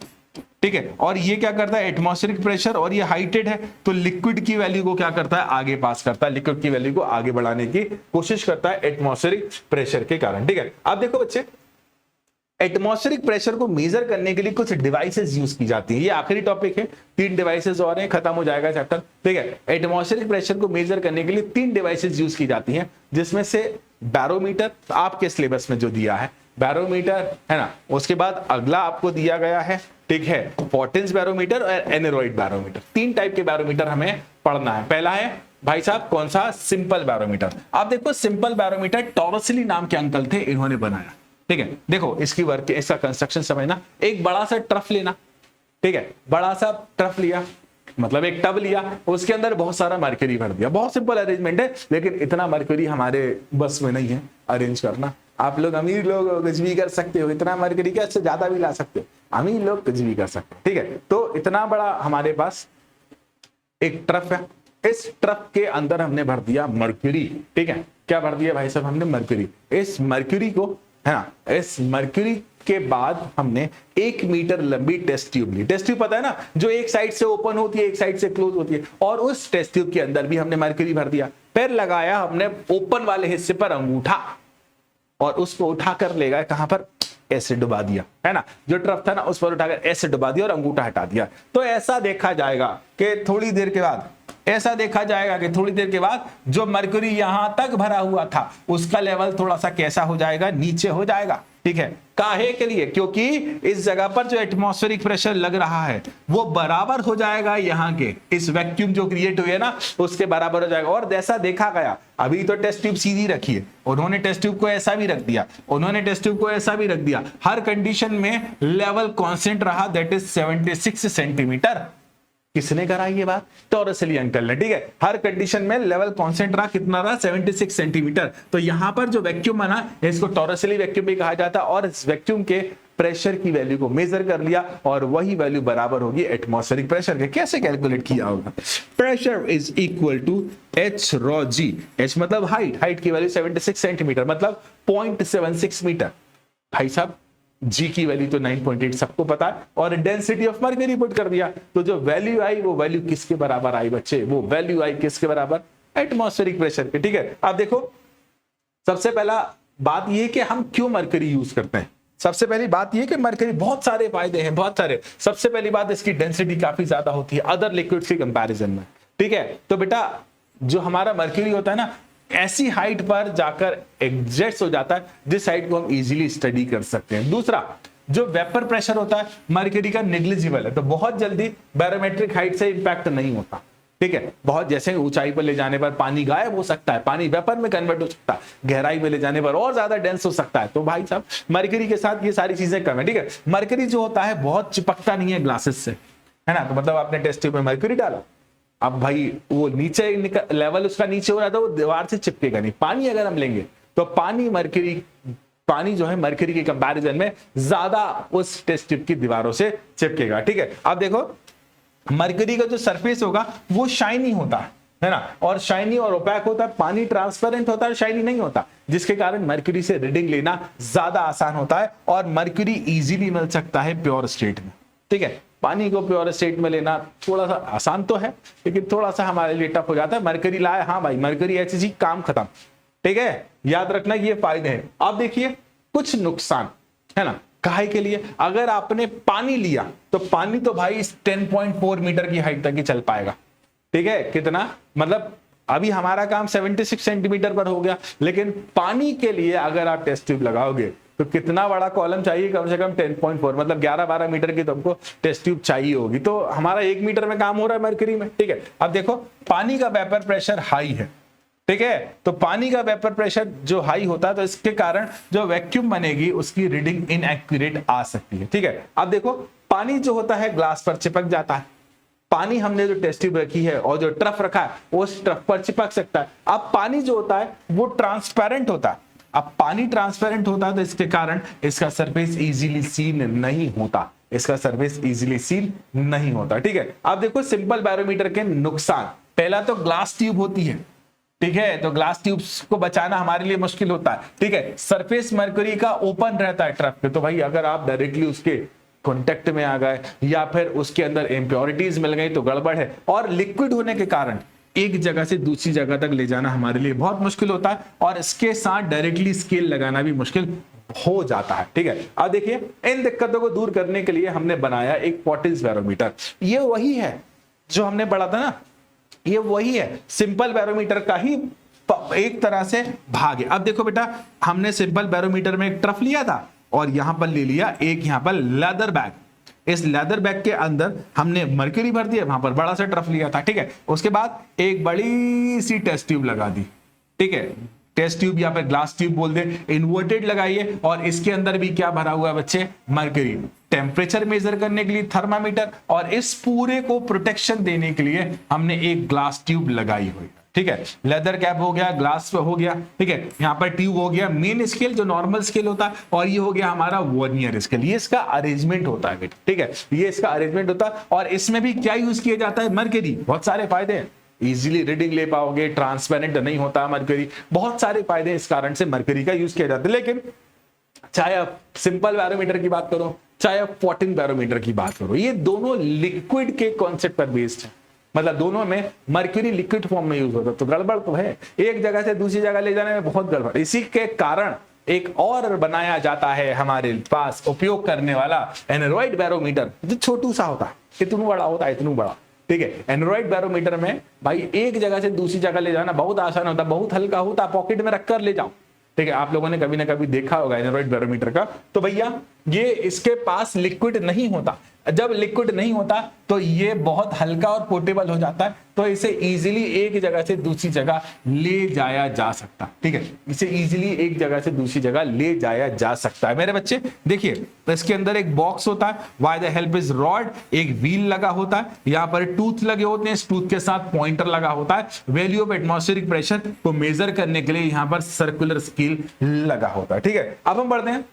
ठीक है, और ये क्या करता है, एटमॉस्फेरिक प्रेशर, और ये हाइटेड है तो लिक्विड की वैल्यू को क्या करता है, आगे पास करता है, लिक्विड की वैल्यू को आगे बढ़ाने की कोशिश करता है एटमॉस्फेरिक प्रेशर के कारण। ठीक है, अब देखो बच्चे, एटमॉस्फेरिक प्रेशर को मेजर करने के लिए कुछ डिवाइसेस यूज की जाती है। ये आखिरी टॉपिक है, 3 डिवाइसेस और हैं, खत्म हो जाएगा चैप्टर। ठीक है, एटमॉस्फेरिक प्रेशर को मेजर करने के लिए 3 डिवाइसेस यूज की जाती हैं, जिसमें से बैरोमीटर, आपके सिलेबस में जो दिया है बैरोमीटर है ना, उसके बाद अगला आपको दिया गया है, ठीक है, पोर्टेंस बैरोमीटर और एनेरॉइड बैरोमीटर। 3 टाइप के बैरोमीटर हमें पढ़ना है। पहला है भाई साहब कौन सा, सिंपल बैरोमीटर। आप देखो सिंपल बैरोमीटर टॉरसली नाम के अंकल थे, इन्होंने बनाया। ठीक है, देखो इसकी वर्क, इसका कंस्ट्रक्शन समझना। एक बड़ा सा ट्रफ लेना, ठीक है, बड़ा सा ट्रफ लिया, मतलब एक टब लिया, उसके अंदर बहुत सारा मरकरी भर दिया। बहुत सिंपल अरेंजमेंट है, लेकिन इतना मरकरी हमारे बस में नहीं है अरेंज करना। आप लोग अमीर लोग कुछ भी कर सकते हो, इतना मरकरी क्या, इससे ज्यादा भी ला सकते हो, अमीर लोग कुछ भी कर सकते हो। ठीक है, तो इतना बड़ा हमारे पास एक ट्रफ है, इस ट्रफ के अंदर हमने भर दिया मरकरी। ठीक है, क्या भर दिया भाई साहब, हमने मरकरी। इस मरकरी को है ना, इस मरकरी के बाद हमने 1 मीटर लंबी टेस्ट ट्यूब ली। टेस्ट ट्यूब पता है ना, जो एक साइड से ओपन होती है, एक साइड से क्लोज होती है, और उस टेस्ट ट्यूब के अंदर भी हमने मरकरी भर दिया। फिर लगाया हमने ओपन वाले हिस्से पर अंगूठा, और उसको उठाकर ले गए कहां पर, ऐसे डुबा दिया, है ना, जो ट्रफ था ना उस पर उठाकर ऐसे डुबा दिया और अंगूठा हटा दिया। तो ऐसा देखा जाएगा कि थोड़ी देर के बाद, ऐसा देखा जाएगा कि थोड़ी देर के बाद जो मरकरी यहां तक भरा हुआ था उसका लेवल थोड़ा सा कैसा हो जाएगा, नीचे हो जाएगा। ठीक है, काहे के लिए, क्योंकि इस जगह पर जो एटमॉस्फेरिक प्रेशर लग रहा है वो बराबर हो जाएगा यहाँ के, इस वैक्यूम जो क्रिएट हुई है ना उसके बराबर हो जाएगा। और जैसा देखा गया, अभी तो टेस्ट ट्यूब सीधी रखी है, उन्होंने टेस्ट ट्यूब को ऐसा भी रख दिया, उन्होंने टेस्ट ट्यूब को ऐसा भी रख दिया, हर कंडीशन में लेवल कांस्टेंट रहा, दैट इज 76 सेंटीमीटर। किसने करा ये बात, टॉरसली अंकल ने। ठीक है, हर कंडीशन में लेवल कांस्टेंट रहा, कितना रहा, 76 सेंटीमीटर। तो यहां पर जो वैक्यूम बना इसको टॉरसली वैक्यूम भी कहा जाता है, और इस वैक्यूम के प्रेशर की वैल्यू को मेजर कर लिया और वही वैल्यू बराबर होगी एटमॉस्फेरिक प्रेशर के। कैसे कैलकुलेट किया होगा, pressure is equal to H rho G. H मतलब हाइट, हाइट की वैल्यू 76 सेंटीमीटर मतलब 0.76 मीटर। भाई साहब जी की वैल्यू तो 9.8 सबको पता है, और डेंसिटी ऑफ मरकरी पुट कर दिया, तो जो वैल्यू आई वो वैल्यू किसके बराबर आई बच्चे, वो वैल्यू आई किसके बराबर, एटमॉस्फेरिक प्रेशर के। ठीक है, अब देखो सबसे पहला बात ये कि हम क्यों मरकरी यूज करते हैं। सबसे पहली बात ये कि मरकरी बहुत सारे फायदे हैं, बहुत सारे। सबसे पहली बात, इसकी डेंसिटी काफी ज्यादा होती है अदर लिक्विड्स के कंपैरिजन में। ठीक है, तो बेटा जो हमारा मरकरी होता है ना, ऐसी हाइट पर जाकर एग्जैक्ट हो जाता है जिस हाइट को हम इजीली स्टडी कर सकते हैं। दूसरा, जो वेपर प्रेशर होता है मरकरी का नेग्लिजिबल है, तो बहुत जल्दी बैरोमेट्रिक हाइट से इंपैक्ट नहीं होता। ठीक है, बहुत जैसे ऊंचाई पर ले जाने पर पानी गायब हो सकता है, पानी वेपर में कन्वर्ट हो सकता है, गहराई में ले जाने पर और ज्यादा डेंस हो सकता है। तो भाई साहब मरकरी के साथ ये सारी चीजें कम है। ठीक है, मरकरी जो होता है बहुत चिपकता नहीं है ग्लासेस से, है ना। तो मतलब आपने टेस्ट ट्यूब में मरकरी डाला, अब भाई वो नीचे लेवल उसका नीचे हो रहा था, वो दीवार से चिपकेगा नहीं। पानी अगर हम लेंगे तो पानी जो है मरकरी के कंपैरिजन में ज्यादा उस टेस्ट ट्यूब की दीवारों से चिपकेगा। ठीक है, अब देखो मरकरी का जो सरफेस होगा वो शाइनी होता है ना, और शाइनी और ओपैक होता है। पानी ट्रांसपेरेंट होता है, शाइनी नहीं होता, जिसके कारण मरकरी से रीडिंग लेना ज्यादा आसान होता है और मरकरी इजीली मिल सकता है प्योर स्टेट में। ठीक है, पानी को प्योर स्टेट में लेना थोड़ा सा आसान तो है, लेकिन थोड़ा सा हमारे लिए टफ हो जाता है। मरकरी लाए, हाँ भाई मरकरी HCG, काम खत्म। ठीक है, याद रखना ये फायदे हैं। अब देखिए कुछ नुकसान, है ना। काहे के लिए, अगर आपने पानी लिया तो पानी तो भाई 10.4 मीटर की हाइट तक ही चल पाएगा। ठीक है, कितना मतलब अभी हमारा काम 76 सेंटीमीटर पर हो गया, लेकिन पानी के लिए अगर आप टेस्ट ट्यूब लगाओगे तो कितना बड़ा कॉलम चाहिए, कम से कम 10.4 मतलब 11-12 मीटर की तुमको टेस्ट ट्यूब चाहिए होगी। तो हमारा 1 मीटर में काम हो रहा है मरकरी में। ठीक है, अब देखो पानी का वेपर प्रेशर हाई है। ठीक है, तो पानी का वेपर प्रेशर जो हाई होता है तो इसके कारण जो वैक्यूम बनेगी उसकी रीडिंग इनएक्यूरेट आ सकती है। ठीक है, अब देखो पानी जो होता है ग्लास पर चिपक जाता है। पानी हमने जो टेस्ट ट्यूब रखी है और जो ट्रफ रखा है वो उस ट्रफ पर चिपक सकता है। अब पानी जो होता है वो ट्रांसपेरेंट होता है। अब पानी ट्रांसपेरेंट होता है तो इसके कारण इसका सरफेस इजीली सील नहीं होता, इसका सरफेस इजीली सील नहीं होता। ठीक है, अब देखो सिंपल बैरोमीटर के नुकसान। पहला तो ग्लास ट्यूब होती है। ठीक है, तो ग्लास ट्यूब्स को बचाना हमारे लिए मुश्किल होता है। ठीक है, सरफेस मरकरी का ओपन रहता है ट्रफ पे, तो भाई अगर आप डायरेक्टली उसके कांटेक्ट में आ गए या फिर उसके अंदर इम्प्योरिटीज मिल गई तो गड़बड़ है। और लिक्विड होने के कारण एक जगह से दूसरी जगह तक ले जाना हमारे लिए बहुत मुश्किल होता है और इसके साथ डायरेक्टली स्केल लगाना भी मुश्किल हो जाता है। ठीक है, अब देखिए इन दिक्कतों को दूर करने के लिए हमने बनाया एक पॉटिल्स बैरोमीटर। ये वही है जो हमने पढ़ा था ना, ये वही है, सिंपल बैरोमीटर का ही एक तरह से भाग है। अब देखो बेटा, हमने सिंपल बैरोमीटर में एक ट्रफ लिया था और यहां पर ले लिया एक यहां पर लेदर बैग। इस लेदर बैग के अंदर हमने मरकरी भर दिया, वहां पर बड़ा सा ट्रफ लिया था। ठीक है, उसके बाद एक बड़ी सी टेस्ट ट्यूब लगा दी। ठीक है, टेस्ट ट्यूब या फिर ग्लास ट्यूब बोल दे, इन्वर्टेड लगाइए और इसके अंदर भी क्या भरा हुआ है बच्चे, मरकरी। टेम्परेचर मेजर करने के लिए थर्मामीटर और इस पूरे को प्रोटेक्शन देने के लिए हमने एक ग्लास ट्यूब लगाई हुई है। ठीक है, लेदर कैप हो गया, ग्लास हो गया। ठीक है, यहाँ पर ट्यूब हो गया, मेन स्केल जो नॉर्मल स्केल होता है, और ये हो गया हमारा वर्नियर स्केल। ये इसका अरेंजमेंट होता है। ठीक है, ये इसका अरेंजमेंट होता है और इसमें भी क्या यूज किया जाता है, मरकरी। बहुत सारे फायदे हैं, इजीली रीडिंग ले पाओगे, ट्रांसपेरेंट नहीं होता मरकरी, बहुत सारे फायदे इस कारण से मरकरी का यूज किया जाता है। लेकिन चाहे आप सिंपल बैरोमीटर की बात करो, चाहे आप पॉटिन बैरोमीटर की बात करो, ये दोनों लिक्विड के कॉन्सेप्ट पर बेस्ड है। मतलब दोनों में मर्क्यूरी लिक्विड फॉर्म में यूज होता है, तो गड़बड़ तो है, एक जगह से दूसरी जगह ले जाने में बहुत गड़बड़। इसी के कारण एक और बनाया जाता है हमारे पास उपयोग करने वाला एनरॉइड बैरोमीटर, जो छोटू सा होता है, इतना बड़ा होता है, इतना बड़ा। ठीक है, एनरॉइड बैरोमीटर में भाई एक जगह से दूसरी जगह ले जाना बहुत आसान होता है, बहुत हल्का होता है, पॉकेट में रखकर ले जाओ। ठीक है, आप लोगों ने कभी ना कभी देखा होगा एनरॉइड बैरोमीटर का। तो भैया ये इसके पास लिक्विड नहीं होता, जब लिक्विड नहीं होता तो ये बहुत हल्का और पोर्टेबल हो जाता है, तो इसे इजीली एक जगह से दूसरी जगह ले जाया जा सकता है। ठीक है, इसे इजीली एक जगह से दूसरी जगह ले जाया जा सकता है। मेरे बच्चे देखिए, तो इसके अंदर एक बॉक्स होता है, by the help is rod, एक व्हील लगा होता है, यहाँ पर टूथ लगे होते हैं, इस टूथ के साथ पॉइंटर लगा होता है, वैल्यू ऑफ एटमॉस्फेरिक प्रेशर को मेजर करने के लिए यहाँ पर सर्कुलर स्केल लगा होता है। ठीक है, अब हम बढ़ते हैं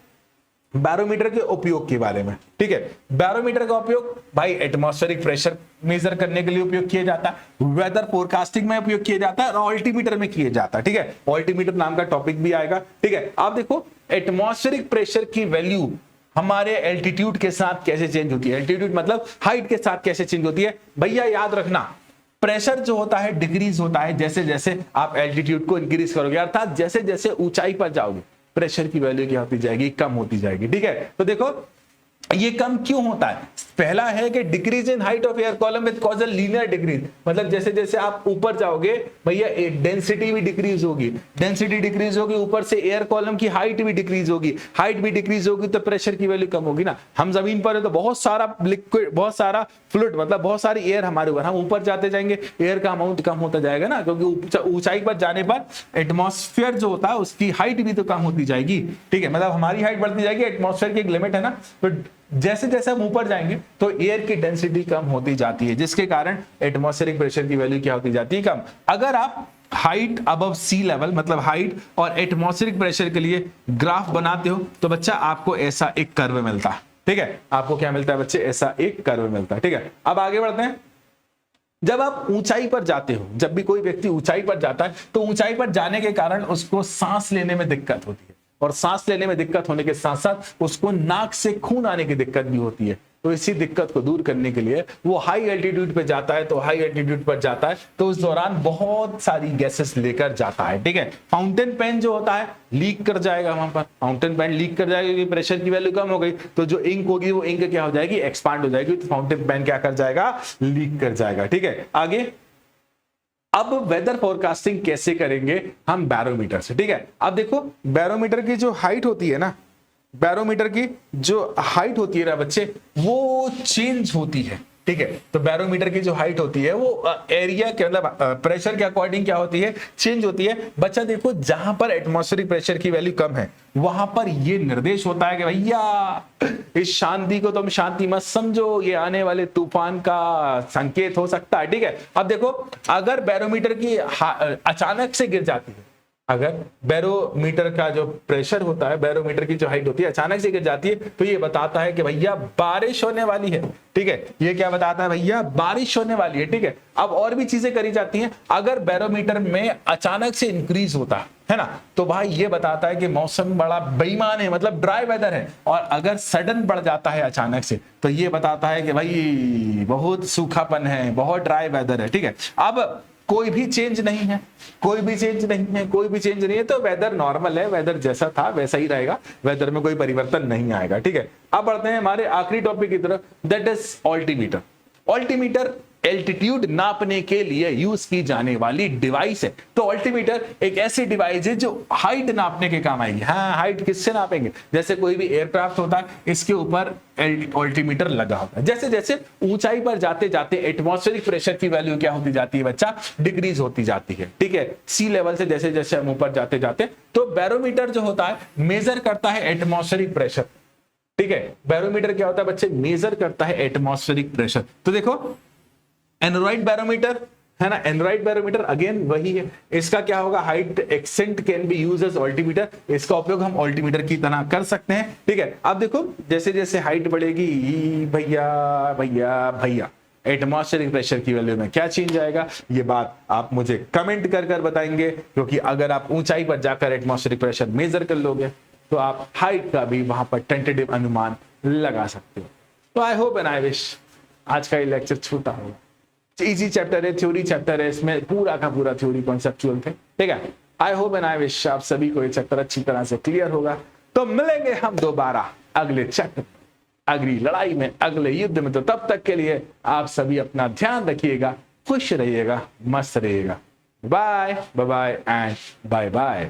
बैरोमीटर के उपयोग के बारे में। ठीक है, बैरोमीटर का उपयोग भाई एटमॉस्फेरिक प्रेशर मेजर करने के लिए उपयोग किया जाता है, वेदर फोरकास्टिंग में उपयोग किया जाता है और अल्टीमीटर में किया जाता है। ठीक है, अल्टीमीटर नाम का टॉपिक भी आएगा। ठीक है, आप देखो एटमॉस्फेरिक प्रेशर की वैल्यू हमारे एल्टीट्यूड के साथ कैसे चेंज होती है, एल्टीट्यूड मतलब हाइट के साथ कैसे चेंज होती है। भैया याद रखना, प्रेशर जो होता है डिक्रीज होता है जैसे जैसे आप एल्टीट्यूड को इंक्रीज करोगे, अर्थात जैसे जैसे ऊंचाई पर जाओगे प्रेशर की वैल्यू क्या होती जाएगी, कम होती जाएगी। ठीक है, तो देखो ये कम क्यों होता है, पहला है कि decrease in height of air column with causal linear decrease, मतलब जैसे जैसे आप ऊपर जाओगे भैया डेंसिटी भी डिक्रीज होगी, डेंसिटी डिक्रीज होगी, ऊपर से एयर कॉलम की हाइट भी डिक्रीज होगी, हाइट भी डिक्रीज होगी तो प्रेशर की वैल्यू कम होगी ना। हम जमीन पर है तो बहुत सारा लिक्विड, बहुत सारा फ्लूइड, मतलब बहुत सारी एयर हमारे ऊपर, हम ऊपर जाते जाएंगे एयर का अमाउंट कम होता जाएगा ना, क्योंकि ऊंचाई पर जाने पर एटमॉस्फेयर जो होता है उसकी हाइट भी तो कम होती जाएगी, ठीक है, मतलब हमारी हाइट बढ़ती जाएगी, एटमॉस्फेयर की एक लिमिट है ना, तो जैसे जैसे हम ऊपर जाएंगे तो एयर की डेंसिटी कम होती जाती है, जिसके कारण एटमॉस्फेरिक प्रेशर की वैल्यू क्या होती जाती है, कम। अगर आप हाइट अबव सी लेवल, मतलब हाइट और एटमॉस्फेरिक प्रेशर के लिए ग्राफ बनाते हो तो बच्चा आपको ऐसा एक कर्व मिलता है, ठीक है, आपको क्या मिलता है बच्चे, ऐसा एक कर्व मिलता है, ठीक है। अब आगे बढ़ते हैं। जब आप ऊंचाई पर जाते हो, जब भी कोई व्यक्ति ऊंचाई पर जाता है तो ऊंचाई पर जाने के कारण उसको सांस लेने में दिक्कत होती है, और सांस लेने में दिक्कत होने के साथ साथ उसको नाक से खून आने की दिक्कत भी होती है। तो इसी दिक्कत को दूर करने के लिए वो हाई एल्टीट्यूड पे जाता है, तो हाई एल्टीट्यूड पर जाता है तो उस दौरान बहुत सारी गैसेस लेकर जाता है, ठीक है। फाउंटेन पेन जो होता है लीक कर जाएगा, वहां पर फाउंटेन पेन लीक कर जाएगा क्योंकि प्रेशर की वैल्यू कम हो गई, तो जो इंक होगी वो इंक क्या हो जाएगी, एक्सपांड हो जाएगी, तो फाउंटेन पेन क्या कर जाएगा, लीक कर जाएगा, ठीक है। आगे अब वेदर फोरकास्टिंग कैसे करेंगे हम, बैरोमीटर से, ठीक है। अब देखो बैरोमीटर की जो हाइट होती है ना, बैरोमीटर की जो हाइट होती है ना बच्चे, वो चेंज होती है, ठीक है। तो बैरोमीटर की जो हाइट होती है वो एरिया के मतलब प्रेशर के अकॉर्डिंग क्या होती है, चेंज होती है। बच्चा देखो जहां पर एटमॉस्फेरिक प्रेशर की वैल्यू कम है वहां पर ये निर्देश होता है कि भैया इस शांति को तुम शांति मत समझो, ये आने वाले तूफान का संकेत हो सकता है, ठीक है। अब देखो अगर बैरोमीटर की अचानक से गिर जाती है, अगर बैरोमीटर का जो प्रेशर होता है, बैरोमीटर की जो हाइट होती है अचानक से गिर जाती है तो ये बताता है कि भैया बारिश होने वाली है, ठीक है। ये क्या बताता है भैया, बारिश होने वाली है, ठीक है। अब और भी चीजें करी जाती हैं, अगर बैरोमीटर में अचानक से इंक्रीज होता है ना, तो भाई ये बताता है कि मौसम बड़ा बेईमान है, मतलब ड्राई वेदर है। और अगर सडन बढ़ जाता है अचानक से तो ये बताता है कि भाई बहुत सूखापन है, बहुत ड्राई वेदर है, ठीक है। अब कोई भी चेंज नहीं है, कोई भी चेंज नहीं है, कोई भी चेंज नहीं है, तो वेदर नॉर्मल है, वेदर जैसा था वैसा ही रहेगा, वेदर में कोई परिवर्तन नहीं आएगा, ठीक है। अब बढ़ते हैं हमारे आखिरी टॉपिक की तरफ, that is altimeter. Altimeter altitude नापने के लिए यूज की जाने वाली डिवाइस है। तो ऑल्टीमीटर एक ऐसी डिवाइस है जो हाइट नापने के काम आएगी। हाँ, हाइट किससे नापेंगे, जैसे कोई भी एयरक्राफ्ट होता है इसके ऊपर ऑल्टीमीटर लगा होता है। जैसे जैसे ऊंचाई पर जाते जाते एटमॉस्फेरिक प्रेशर की वैल्यू क्या होती जाती है बच्चा, डिक्रीज होती जाती है, ठीक है। सी लेवल से जैसे जैसे हम ऊपर जाते जाते, तो बैरोमीटर जो होता है मेजर करता है एटमॉस्फेरिक प्रेशर, ठीक है। बैरोमीटर क्या होता है बच्चे, मेजर करता है एटमॉस्फेरिक प्रेशर। तो देखो एनोराइड बैरोमीटर है ना, एनोराइड बैरोमीटर अगेन वही है, इसका क्या होगा, height ascent can be used as altimeter, इसका उपयोग हम ऑल्टीमीटर की तरह कर सकते हैं, ठीक है। अब देखो जैसे जैसे हाइट बढ़ेगी भैया भैया भैया एटमॉस्फेरिक प्रेशर की वैल्यू में क्या चेंज आएगा, ये बात आप मुझे कमेंट कर कर बताएंगे, क्योंकि अगर आप ऊंचाई पर जाकर एटमॉस्फेरिक प्रेशर मेजर कर लोगे तो आप हाइट का भी वहां पर टेंटेटिव अनुमान लगा सकते हो। तो I hope and I wish आज का ये लेक्चर छूटा होगा। इजी चैप्टर है, थ्योरी चैप्टर है, इसमें पूरा का पूरा थ्योरी कॉन्सेप्चुअल थे, ठीक है। I hope and I wish आप सभी को ये चैप्टर अच्छी तरह से क्लियर होगा। तो मिलेंगे हम दोबारा अगले चैप्टर, अगली लड़ाई में, अगले युद्ध में। तो तब तक के लिए आप सभी अपना ध्यान रखिएगा, खुश रहिएगा, मस्त रहिएगा। Bye bye and bye bye.